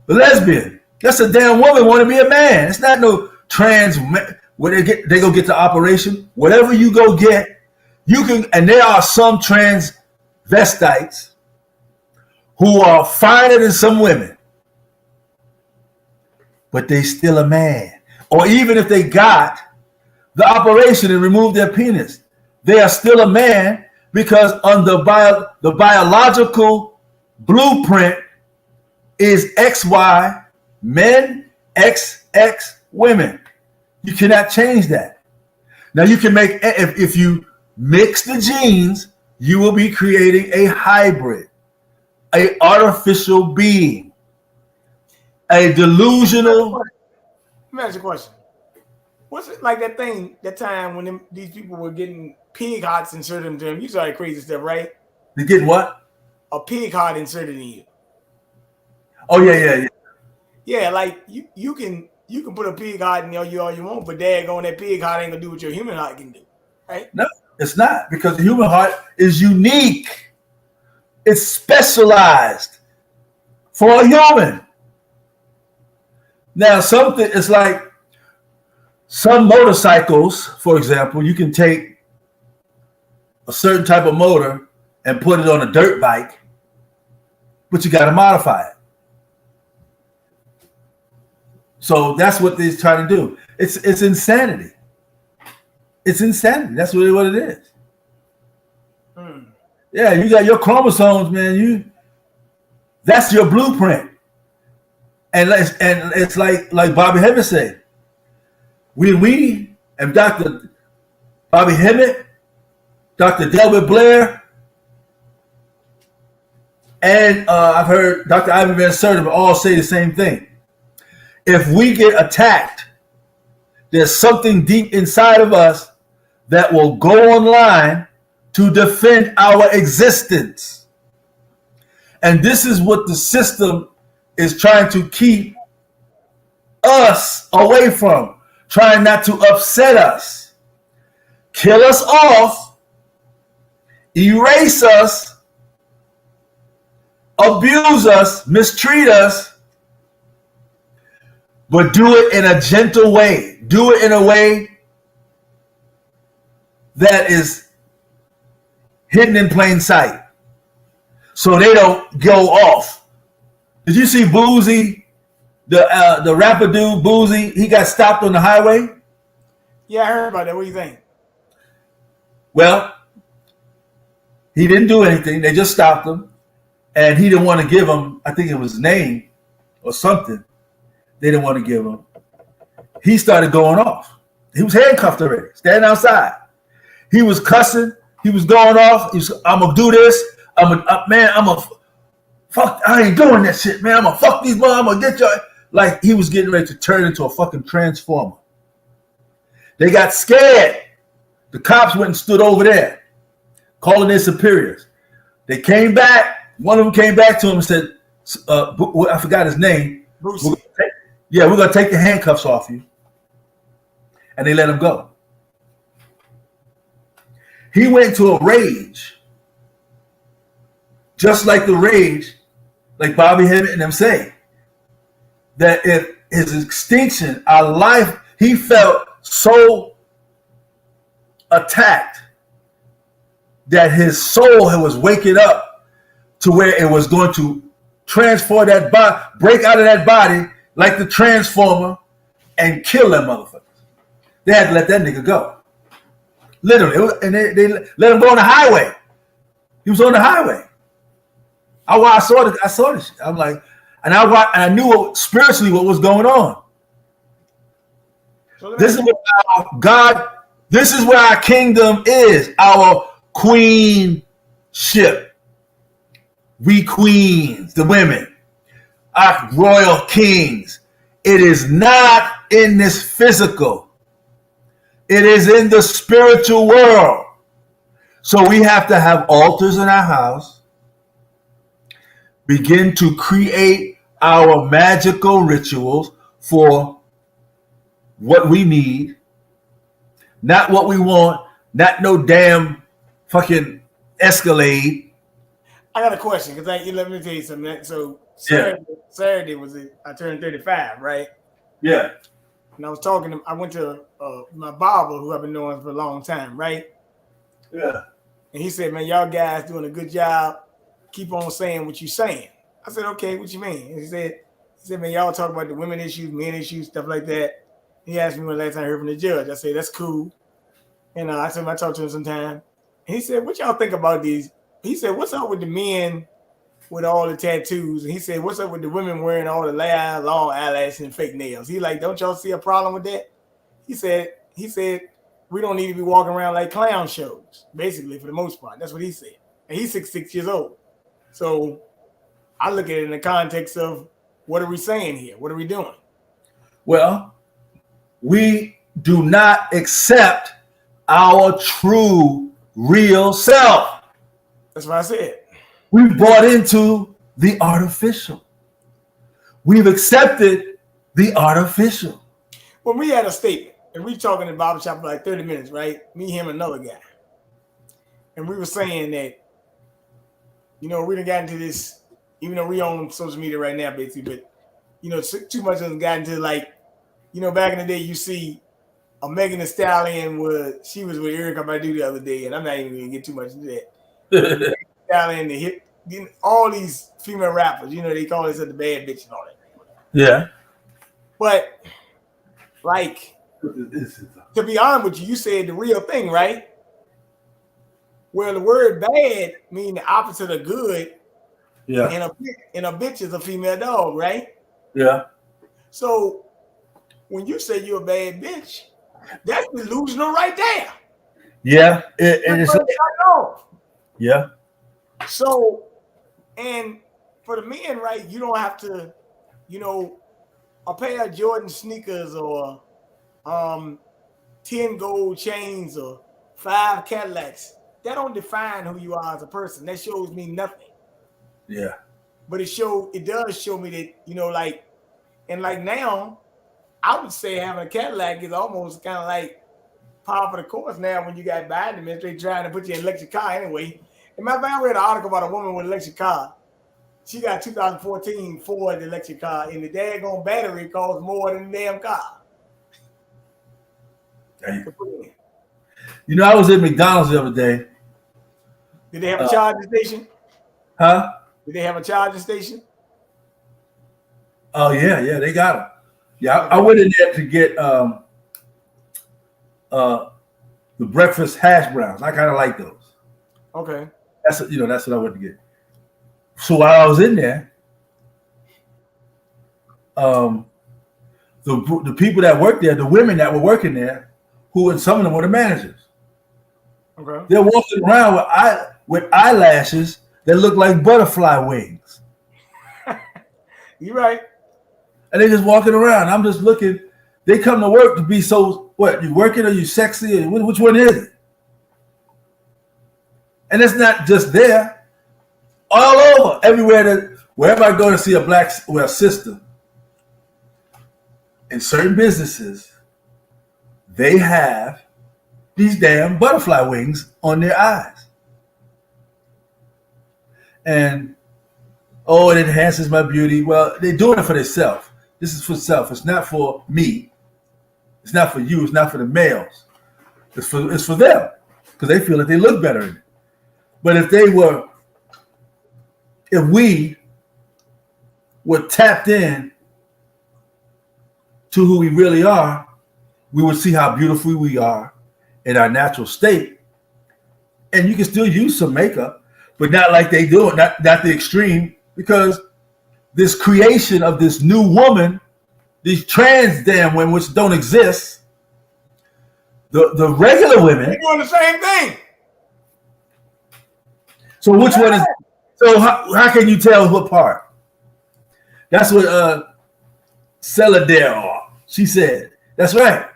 A lesbian. That's a damn woman want to be a man. It's not no trans. Where they go get the operation. Whatever you go get, you can. And there are some transvestites who are finer than some women, but they still a man. Or even if they got the operation and removed their penis, they are still a man because under the biological blueprint is XY men, XX women. You cannot change that. Now you can make, if you mix the genes, you will be creating a hybrid, a artificial being, a delusional. Let me ask you a question. What's it like that time when these people were getting pig hearts inserted into them? You saw that crazy stuff, right? They get what? A pig heart inserted in you. Oh yeah. Yeah, like you can put a pig heart in you all you want, but daggone that pig heart ain't gonna do what your human heart can do, right? No, it's not, because the human heart is unique. It's specialized for a human. Now, it's like some motorcycles, for example, you can take a certain type of motor and put it on a dirt bike, but you got to modify it. So that's what they're trying to do. It's insanity. It's insanity. That's really what it is. Yeah, you got your chromosomes, man. That's your blueprint. And it's like Bobby Hemmett said. We and Dr. Bobby Hemmett, Dr. Delbert Blair, and I've heard Dr. Ivan Van Sertima all say the same thing. If we get attacked, there's something deep inside of us that will go online to defend our existence. And this is what the system is trying to keep us away from, trying not to upset us, kill us off, erase us, abuse us, mistreat us, but do it in a gentle way. Do it in a way that is hidden in plain sight, so they don't go off. Did you see Boozy, the rapper dude Boozy? He got stopped on the highway. Yeah, I heard about that. What do you think? Well, he didn't do anything. They just stopped him, and he didn't want to give him, I think it was his name or something. They didn't want to give him. He started going off. He was handcuffed already, standing outside. He was cussing. He was going off. He was, I'm gonna do this. Fuck. I ain't doing that shit, man. I'm gonna fuck these mother. I'm gonna get your. Like he was getting ready to turn into a fucking transformer. They got scared. The cops went and stood over there, calling their superiors. They came back. One of them came back to him and said, I forgot his name. We're gonna take the handcuffs off you. And they let him go. He went to a rage, just like the rage, like Bobby Hemmett and them say, that if his extinction, our life, he felt so attacked that his soul was waking up to where it was going to transform that body, break out of that body like the transformer and kill that motherfucker. They had to let that nigga go. Literally. And they let him go on the highway. He was on the highway. I saw this shit. I'm like, and I knew spiritually what was going on. So this is what this is where our kingdom is, our queenship. We queens, the women, our royal kings. It is not in this physical. It is in the spiritual world. So we have to have altars in our house, begin to create our magical rituals for what we need, not what we want, not no damn fucking Escalade. I got a question because let me tell you something. So Saturday was it? I turned 35, right? Yeah. And I went to my barber who I've been knowing for a long time, right? Yeah. And he said, man, y'all guys doing a good job. Keep on saying what you're saying. I said, okay, what you mean? And he said, man, y'all talk about the women issues, men issues, stuff like that. He asked me when last time I heard from the judge. I said, that's cool. And I told him I talked to him sometime. And he said, what y'all think about these? He said, what's up with the men with all the tattoos? And he said, what's up with the women wearing all the long eyelashes and fake nails? He like, don't y'all see a problem with that? He said, we don't need to be walking around like clown shows, basically, for the most part. That's what he said. And he's 66 years old. So I look at it in the context of what are we saying here? What are we doing? Well, we do not accept our true, real self. That's what I said. We've bought into the artificial. We've accepted the artificial. When we had a statement, and we talking in the barbershop for like 30 minutes, right? Me, him, another guy. And we were saying that, we done got into this, even though we on social media right now, basically, but, too much of us got into like, back in the day, you see a Megan Thee Stallion she was with Erykah Badu the other day, and I'm not even going to get too much into that. Stallion, the hip, all these female rappers, they call themselves the bad bitch and all that. Yeah. But, like, to be honest with you, you said the real thing, right? Well, the word bad mean the opposite of good. Yeah. And a bitch is a female dog, right? Yeah. So when you say you're a bad bitch, that's delusional right there. Yeah. And That's it's what it's like, oh. yeah. So, and for the men, right, you don't have to, a pair of Jordan sneakers or 10 gold chains or 5 Cadillacs. That don't define who you are as a person. That shows me nothing. Yeah. But it does show me that, and like now, I would say having a Cadillac is almost kind of like par for the course now when you got Biden administration trying to put you in an electric car anyway. And my I read an article about a woman with an electric car. She got 2014 Ford electric car, and the daggone battery costs more than the damn car. Dang. I was at McDonald's the other day. Did they have a charging station? Huh? Did they have a charging station? Oh yeah, they got them. Yeah, I went in there to get the breakfast hash browns. I kind of like those. Okay. That's what I went to get. So while I was in there, the people that worked there, the women that were working there, and some of them were the managers. Okay. They're walking around with eyelashes that look like butterfly wings. You're right. And they're just walking around. I'm just looking. They come to work to be so, what, you working or you sexy? Which one is it? And it's not just there. All over, wherever I go to see a sister, in certain businesses, they have these damn butterfly wings on their eyes. And, it enhances my beauty. Well, they're doing it for themselves. This is for self. It's not for me. It's not for you. It's not for the males. It's for them because they feel that they look better in it. But if we were tapped in to who we really are, we would see how beautiful we are in our natural state. And you can still use some makeup, but not like they do it, not the extreme, because this creation of this new woman, these trans damn women, which don't exist, the regular women. They're doing the same thing. So which one is? So how can you tell what part? That's what Celadere, she said. That's right.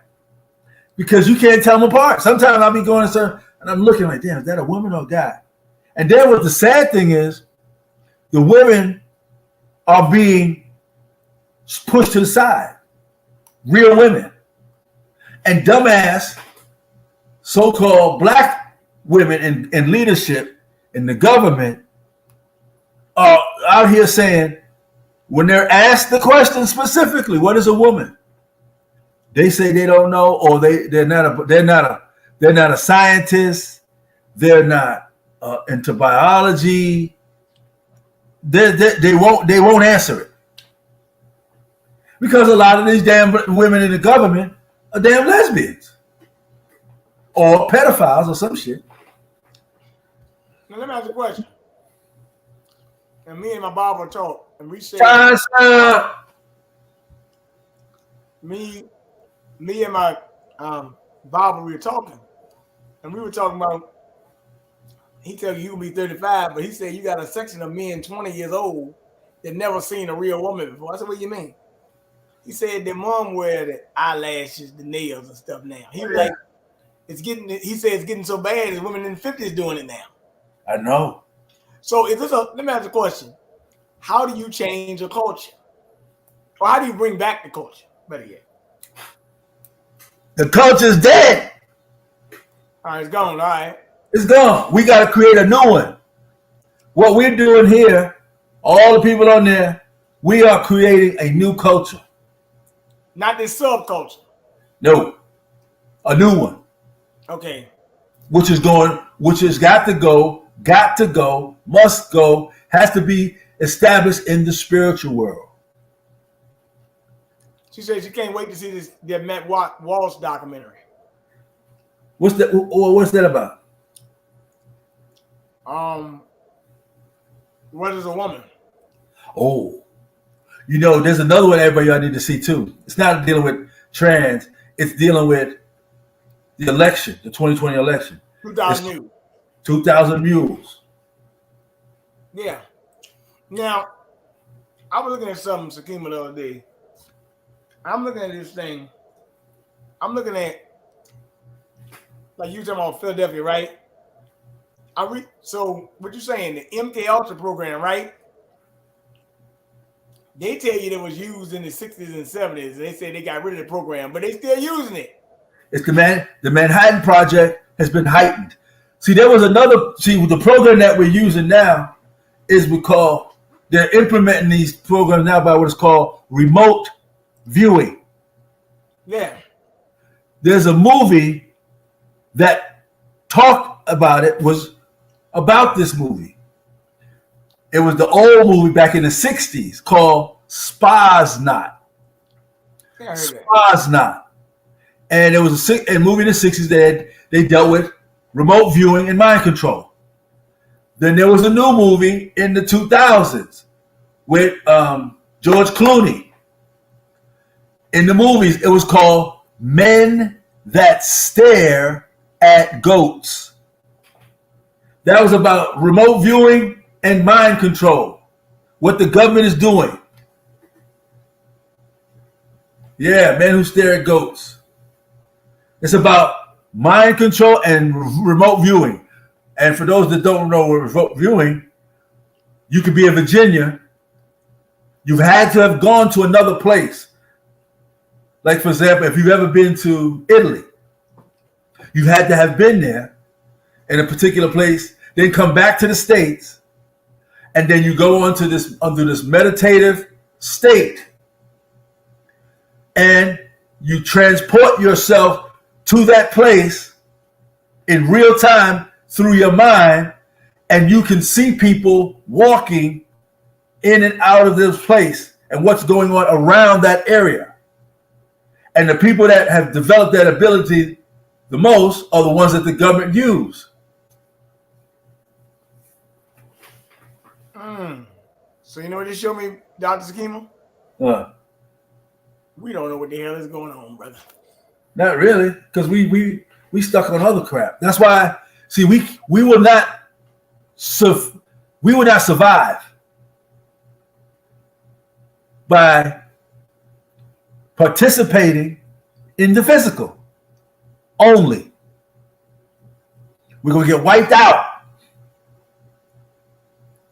Because you can't tell them apart. Sometimes I'll be going and I'm looking like, damn, is that a woman or a guy? And then what the sad thing is, the women are being pushed to the side. Real women. And dumbass so-called black women in leadership in the government are out here saying, when they're asked the question specifically, what is a woman? They say they don't know, or they're not a scientist. They're not into biology. They won't answer it because a lot of these damn women in the government are damn lesbians or pedophiles or some shit. Now let me ask you a question. And me and my barber talk, and we say me and my barber, we were talking, and we were talking about. He tell you can be 35, but he said you got a section of men 20 years old that never seen a real woman before. I said, what do you mean? He said their mom wear the eyelashes, the nails and stuff now. He was like, he said it's getting so bad that women in the 50s doing it now. I know. So let me ask a question. How do you change a culture? Or how do you bring back the culture? Better yet. The culture's dead. All right, it's gone. All right. It's gone. We got to create a new one. What we're doing here, all the people on there, we are creating a new culture. Not this subculture. No. A new one. Okay. Which has got to go, must go, has to be established in the spiritual world. She says she can't wait to see that Matt Walsh documentary. What's that about? What is a woman? Oh, there's another one everybody y'all need to see too. It's not dealing with trans. It's dealing with the election, the 2020 election. 2,000 mules. 2,000 mules. Yeah. Now, I was looking at something, Sakima, the other day. I'm looking at this thing. I'm looking at, like you talking about Philadelphia, right? So what you saying? The MK Ultra program, right? They tell you it was used in the 60s and 70s. They say they got rid of the program, but they still using it. It's the Manhattan Project has been heightened. See, the program that we're using now is they're implementing these programs now by what is called remote viewing. Yeah. There's a movie that talked about it, was about this movie. It was the old movie back in the 60s called Spaznot. Yeah, I heard that. Spaznot. And it was a movie in the 60s that they dealt with remote viewing and mind control. Then there was a new movie in the 2000s with George Clooney. In the movies, it was called Men That Stare at Goats. That was about remote viewing and mind control, what the government is doing. Yeah, Men Who Stare at Goats. It's about mind control and remote viewing. And for those that don't know what remote viewing, you could be in Virginia. You've had to have gone to another place. Like, for example, if you've ever been to Italy, you had to have been there in a particular place, then come back to the States, and then you go under this meditative state, and you transport yourself to that place in real time through your mind, and you can see people walking in and out of this place and what's going on around that area. And the people that have developed that ability the most are the ones that the government use. So you know what they showed me, Dr. Sakima? We don't know what the hell is going on, brother. Not really, because we stuck on other crap. That's why, see, we will not survive by participating in the physical only. We're going to get wiped out.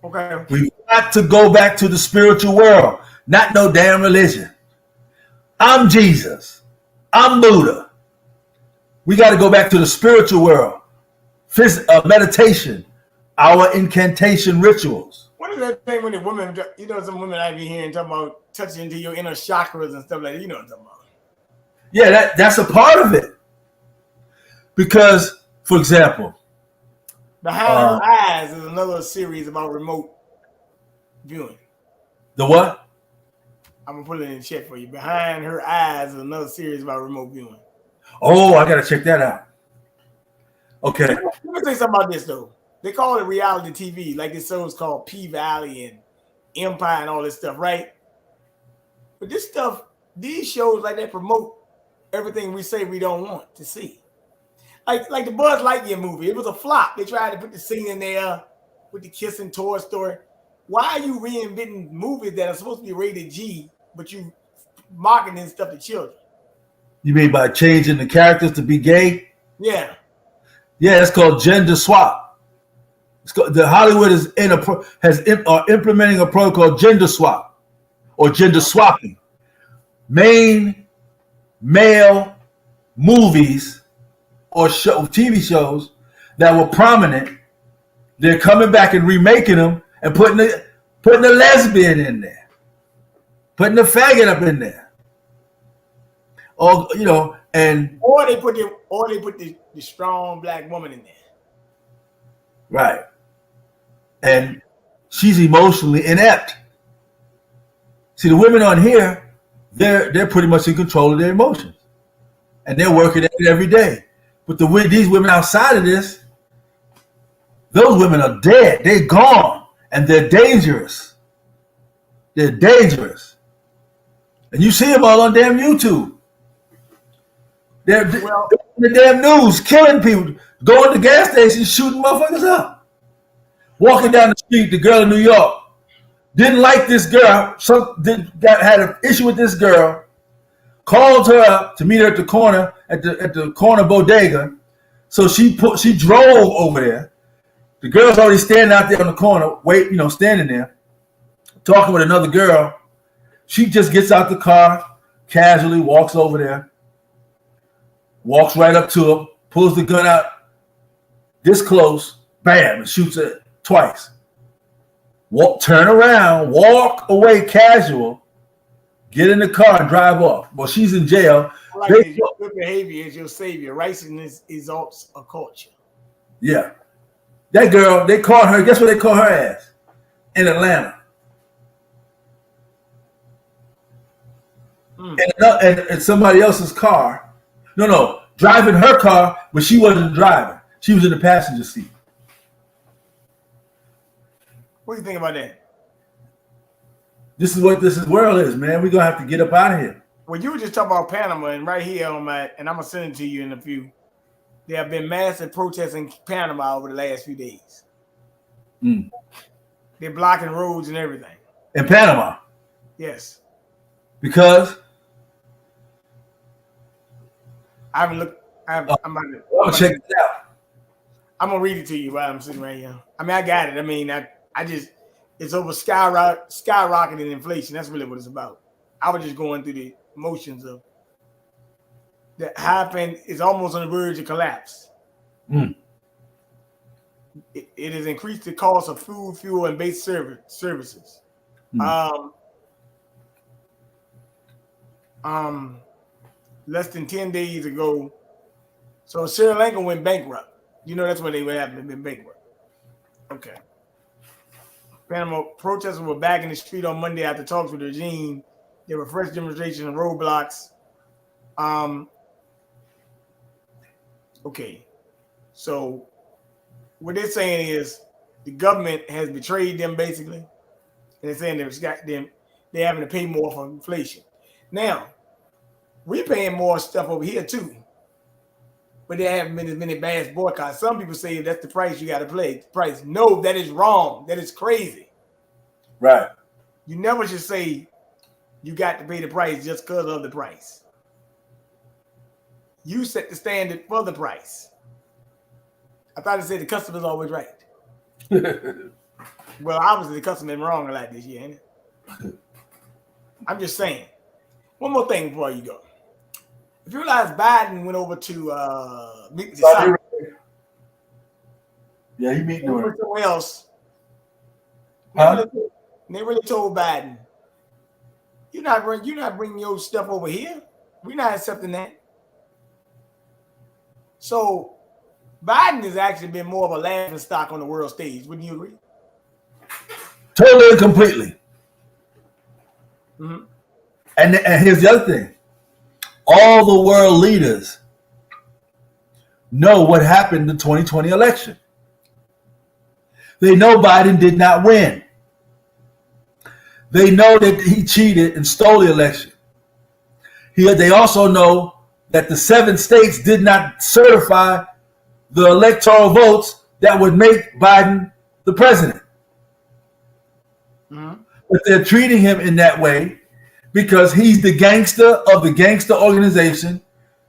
Okay. We've got to go back to the spiritual world, not no damn religion. I'm Jesus. I'm Buddha. We got to go back to the spiritual world. Meditation, our incantation rituals. What is that thing when the women, some women I be hearing talking about touching into your inner chakras and stuff like that? You know what I'm talking about. Yeah, that's a part of it. Because, for example, Behind Her Eyes is another series about remote viewing. The what? I'm going to put it in the chat for you. Behind Her Eyes is another series about remote viewing. Oh, I got to check that out. Okay. Let me say something about this, though. They call it reality TV, like this show's called P-Valley and Empire and all this stuff, right? But this stuff, these shows like that promote everything we say we don't want to see. Like the Buzz Lightyear movie, it was a flop. They tried to put the scene in there with the kissing Toy Story. Why are you reinventing movies that are supposed to be rated G, but you marketing stuff to children? You mean by changing the characters to be gay? Yeah. Yeah, it's called gender swap. The Hollywood is implementing a program called gender swap or gender swapping. Main male movies or TV shows that were prominent, they're coming back and remaking them and putting the lesbian in there, putting the faggot up in there. Or they put the strong black woman in there. Right. And she's emotionally inept. See, the women on here, they're pretty much in control of their emotions. And they're working at it every day. But these women outside of this, those women are dead. They're gone. and they're dangerous. They're dangerous. And you see them all on damn YouTube. They're in the damn news, killing people, going to gas stations, shooting motherfuckers up. Walking down the street, the girl in New York didn't like this girl. Had an issue with this girl. Called her up to meet her at the corner at the corner bodega. So she drove over there. The girl's already standing out there on the corner, standing there, talking with another girl. She just gets out the car, casually walks over there, walks right up to her, pulls the gun out this close, bam, and shoots it twice. Turn around, walk away casual, get in the car and drive off. Well, she's in jail. Your good behavior is your savior. Righteousness exalts a culture. Yeah. That girl, they call her, guess what they call her ass? In Atlanta. And somebody else's car. No, driving her car, but she wasn't driving. She was in the passenger seat. What do you think about that? This is what this world is, man. We're going to have to get up out of here. Well, you were just talking about Panama, and right here on and I'm going to send it to you in a few. There have been massive protests in Panama over the last few days. They're blocking roads and everything. In Panama? Yes. Because? I haven't looked. I'm going to check it out. I'm going to read it to you while I'm sitting right here. I mean, I got it. I mean, I just, it's over skyrocketing inflation. That's really what it's about. I was just going through the motions of that happened is almost on the verge of collapse. It has increased the cost of food, fuel, and base services. Less than 10 days ago, so Sri Lanka went bankrupt. You know that's what they would have been bankrupt. Okay. Panama protesters were back in the street on Monday after talks with the regime. There were fresh demonstrations and roadblocks. Okay. So what they're saying is the government has betrayed them basically. And they're saying they're having to pay more for inflation. Now, we're paying more stuff over here too. But there haven't been as many mass boycotts. Some people say that's the price you got to pay. Price. No, that is wrong. That is crazy. Right. You never should say you got to pay the price just because of the price. You set the standard for the price. I thought it said the customer's always right. Well, obviously the customer is wrong a lot this year, ain't it? I'm just saying. One more thing before you go. If you realize Biden went over to meet with the yeah, he meeting with someone else. Huh? They really told Biden, you're not bringing your stuff over here. We're not accepting that. So Biden has actually been more of a laughing stock on the world stage. Wouldn't you agree? Totally and completely. Mm-hmm. And here's the other thing. All the world leaders know what happened in the 2020 election. They know Biden did not win. They know that he cheated and stole the election. They also know that the 7 states did not certify the electoral votes that would make Biden the president. Mm-hmm. But they're treating him in that way because he's the gangster of the gangster organization,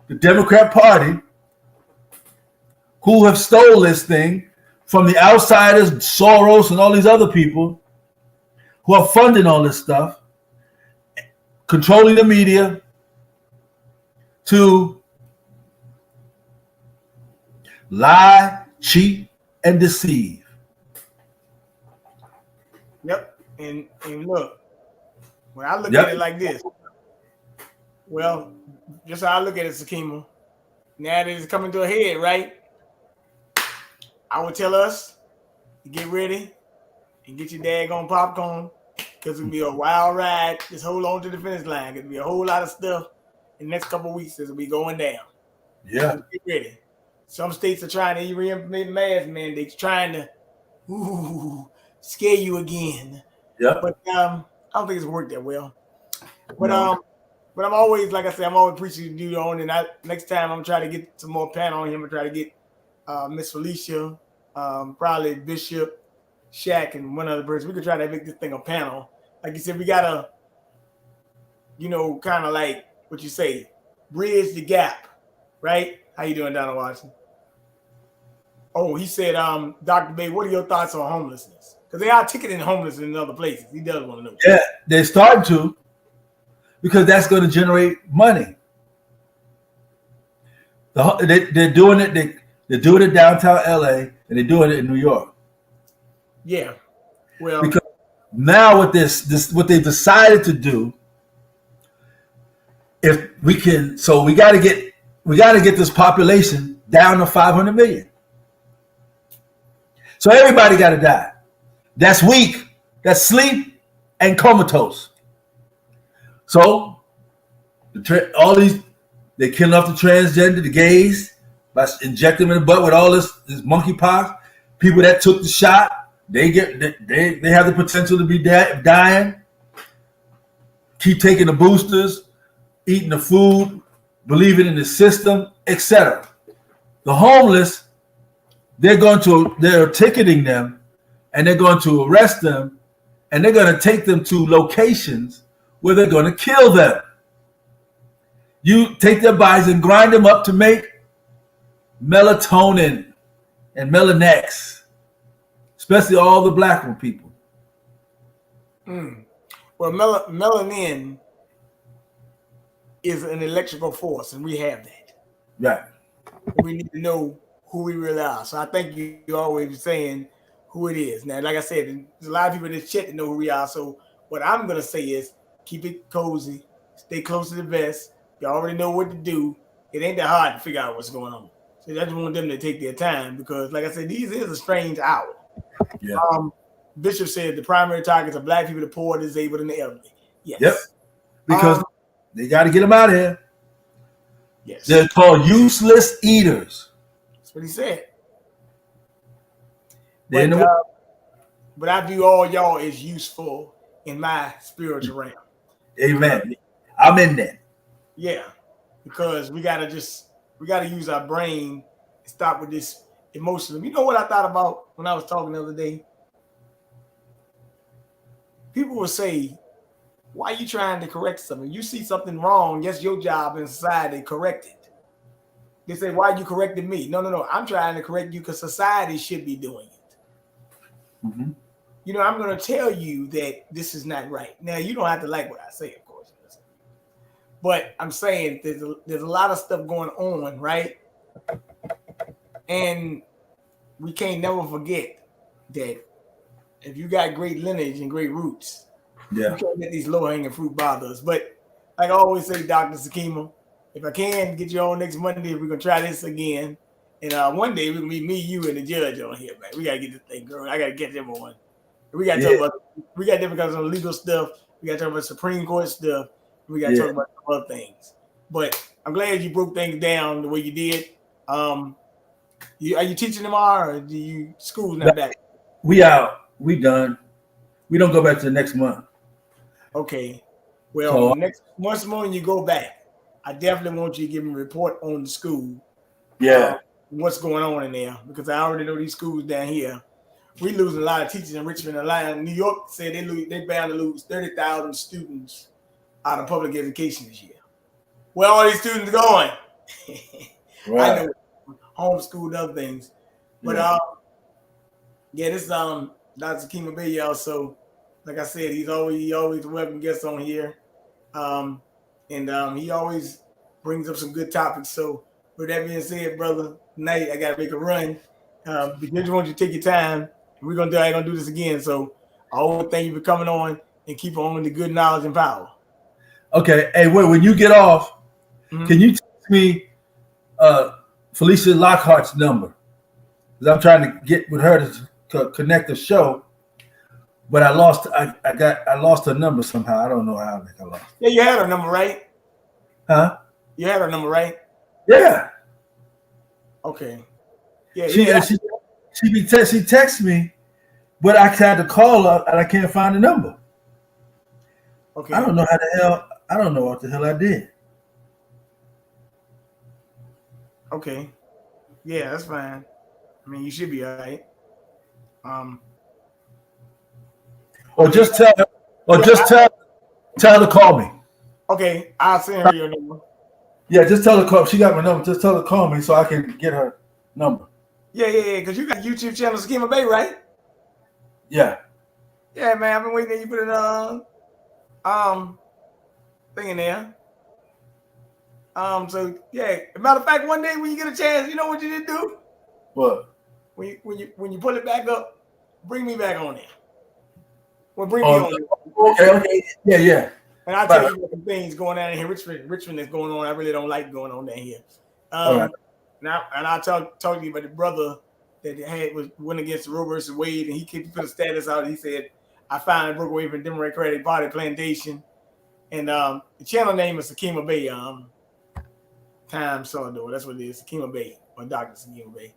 the Democrat Party, who have stole this thing from the outsiders, Soros and all these other people who are funding all this stuff, controlling the media to lie, cheat, and deceive. Yep. And look, when I look at it like this, well, just how I look at it, Sakima, now that it's coming to a head, right? I would tell us to get ready and get your daggone popcorn because it'll be a wild ride. Just hold on to the finish line. It'll be a whole lot of stuff in the next couple of weeks. It'll be going down. Yeah. So get ready. Some states are trying to re-implement mask mandates, trying to scare you again. Yep. But I don't think it's worked that well. But No. but I'm always, like I said, I'm always preaching to do on. And next time I'm trying to get some more panel on him. I'm try to get Miss Felicia, probably Bishop, Shaq, and one other person. We could try to make this thing a panel. Like you said, we gotta, kind of like what you say, bridge the gap, right? How you doing, Donald Watson? Oh, he said, Dr. Bey, what are your thoughts on homelessness? Because they are ticketing homelessness in other places. He does want to know. Yeah, they're starting to, because that's going to generate money. They're doing it. They're doing it downtown LA, and they're doing it in New York. Yeah. Well, because now with this what they've decided to do, if we can, so we got to get this population down to 500 million. So everybody got to die. That's weak. That's sleep and comatose. So all these, they killing off the transgender, the gays, by injecting them in the butt with all this monkeypox. People that took the shot, they have the potential to be dying. Keep taking the boosters, eating the food, believing in the system, etc. The homeless, they're ticketing them, and they're going to arrest them, and they're going to take them to locations where they're going to kill them. You take their bodies and grind them up to make melatonin and Melanex, especially all the black people. Well, melanin is an electrical force, and we have that. Right. We need to know who we really are. So I think you're always saying who it is. Now, like I said, there's a lot of people in this chat that know who we are. So what I'm going to say is keep it cozy, stay close to the vest. You already know what to do. It ain't that hard to figure out what's going on. So I just want them to take their time because, like I said, these is a strange hour. Yeah. Bishop said the primary targets are black people, the poor, disabled, and the elderly. Yes. Yep. Because they got to get them out of here. Yes. They're called useless eaters. That's what he said. But I view all y'all as useful in my spiritual realm. Amen. I'm in there. Yeah, because we gotta use our brain and stop with this emotional. You know what I thought about when I was talking the other day? People will say, why are you trying to correct something? You see something wrong, yes, your job in society to correct it. They say, why are you correcting me? No. I'm trying to correct you because society should be doing it. Mm-hmm. I'm going to tell you that this is not right. Now, you don't have to like what I say, of course. But I'm saying there's a lot of stuff going on, right? And we can't never forget that if you got great lineage and great roots, you can't let these low-hanging fruit bother us. But like I always say, Dr. Sakima, if I can get you on next Monday, we're going to try this again. And one day we'll meet me, you, and the judge on here, man. We got to get this thing going. I got to get them on. We got to talk about, we got different kinds of legal stuff. We got to talk about Supreme Court stuff. We got to talk about some other things. But I'm glad you broke things down the way you did. Are you teaching tomorrow or do you school's not back? We out. We done. We don't go back to the next month. Okay. Well, once more when you go back, I definitely want you to give me a report on the school. Yeah. What's going on in there? Because I already know these schools down here. We losing a lot of teachers in Richmond. New York said they bound to lose 30,000 students out of public education this year. Where all these students going? Right. I know homeschool and other things. But this Dr. Sakima Bey, also, like I said, he's always a welcome guest on here. And he always brings up some good topics. So with that being said, brother, tonight I gotta make a run. Because I just want you to take your time. We're gonna do this again. So I always thank you for coming on and keep on the good knowledge and power. Okay. Hey, when you get off, can you text me Felicia Lockhart's number? Because I'm trying to get with her to connect the show, but I lost her number somehow. I don't know how I lost. Yeah, you had her number, right? Huh? You had her number, right? Yeah. Okay. Yeah. She texts me, But I tried to call her and I can't find the number. Okay. I don't know how the hell. I don't know what the hell I did. Okay. Yeah, that's fine. I mean, you should be all right. Or just tell her. Or Yeah, just tell her to call me. okay, I'll send her your number. Yeah, just tell her to call. She got my number. Just tell her to call me so I can get her number. Yeah. Because you got a YouTube channel, Sakima Bey, right? Yeah. Yeah, man. I've been waiting till you put it thing in there. So yeah. Matter of fact, one day when you get a chance, you know what you need to do? What? When you pull it back up, bring me back on there. Well, bring me Oh, on. okay. Yeah. And I'll tell you what some things going on in here. Richmond is going on. I really don't like going on down here. Right. And I'll talk to you about the brother that went against Roe versus Wade, and he put a status out. He said, "I finally broke away from Democratic Party plantation." And the channel name is Sakima Bey. Time Sawdo. That's what it is. Sakima Bey or Dr. Sakima Bey.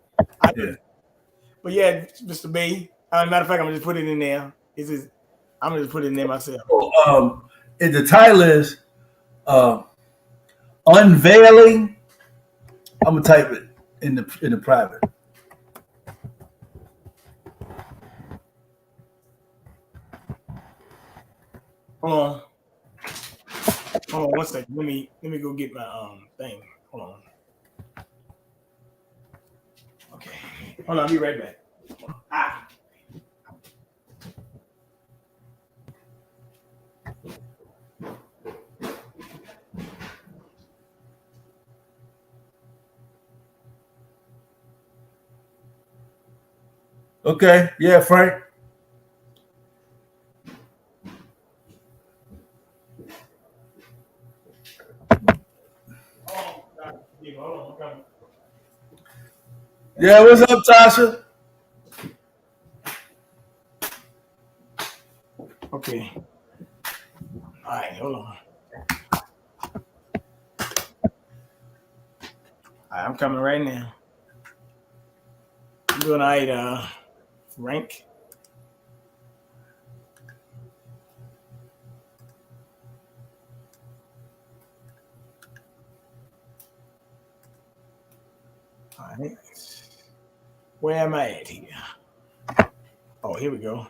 But yeah, Mr. Bey. Matter of fact, I'm gonna just put it in there. I'm gonna just put it in there myself. And the title is Unveiling. I'm gonna type it in the private. Hold on 1 second. Let me go get my thing. Hold on. Okay. Hold on, I'll be right back. Okay. Yeah, Frank. Yeah, what's up, Tasha? Okay. All right, hold on. All right, I'm coming right now. I'm doing all right, Frank. All right. Where am I at here? Oh, here we go.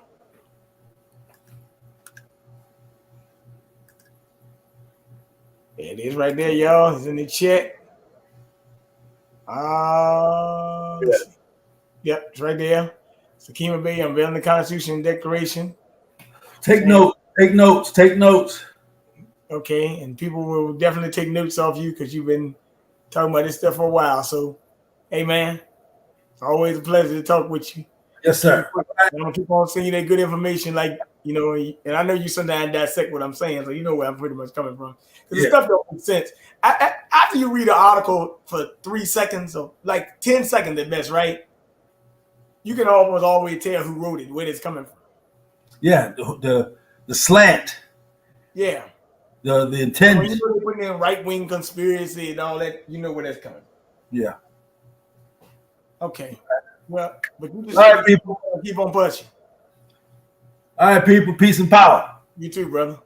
There it is right there, y'all. It's in the chat. Yep, it's right there. Sakima Bey unveiling the Constitution and Declaration. Take notes. Okay, and people will definitely take notes off you because you've been talking about this stuff for a while. So, hey, man, it's always a pleasure to talk with you. Yes, sir. I'm gonna keep on sending you that good information, like, you know, and I know you sometimes dissect what I'm saying, so you know where I'm pretty much coming from. Because the stuff don't make sense. After you read an article for 3 seconds or like 10 seconds at best, right? You can almost always tell who wrote it, where it's coming from. Yeah, the slant. Yeah. The intent. When you're putting in right-wing conspiracy and all that, you know where that's coming from. Yeah. Okay. Well, but you just all right, people. Keep on pushing. All right, people. Peace and power. You too, brother.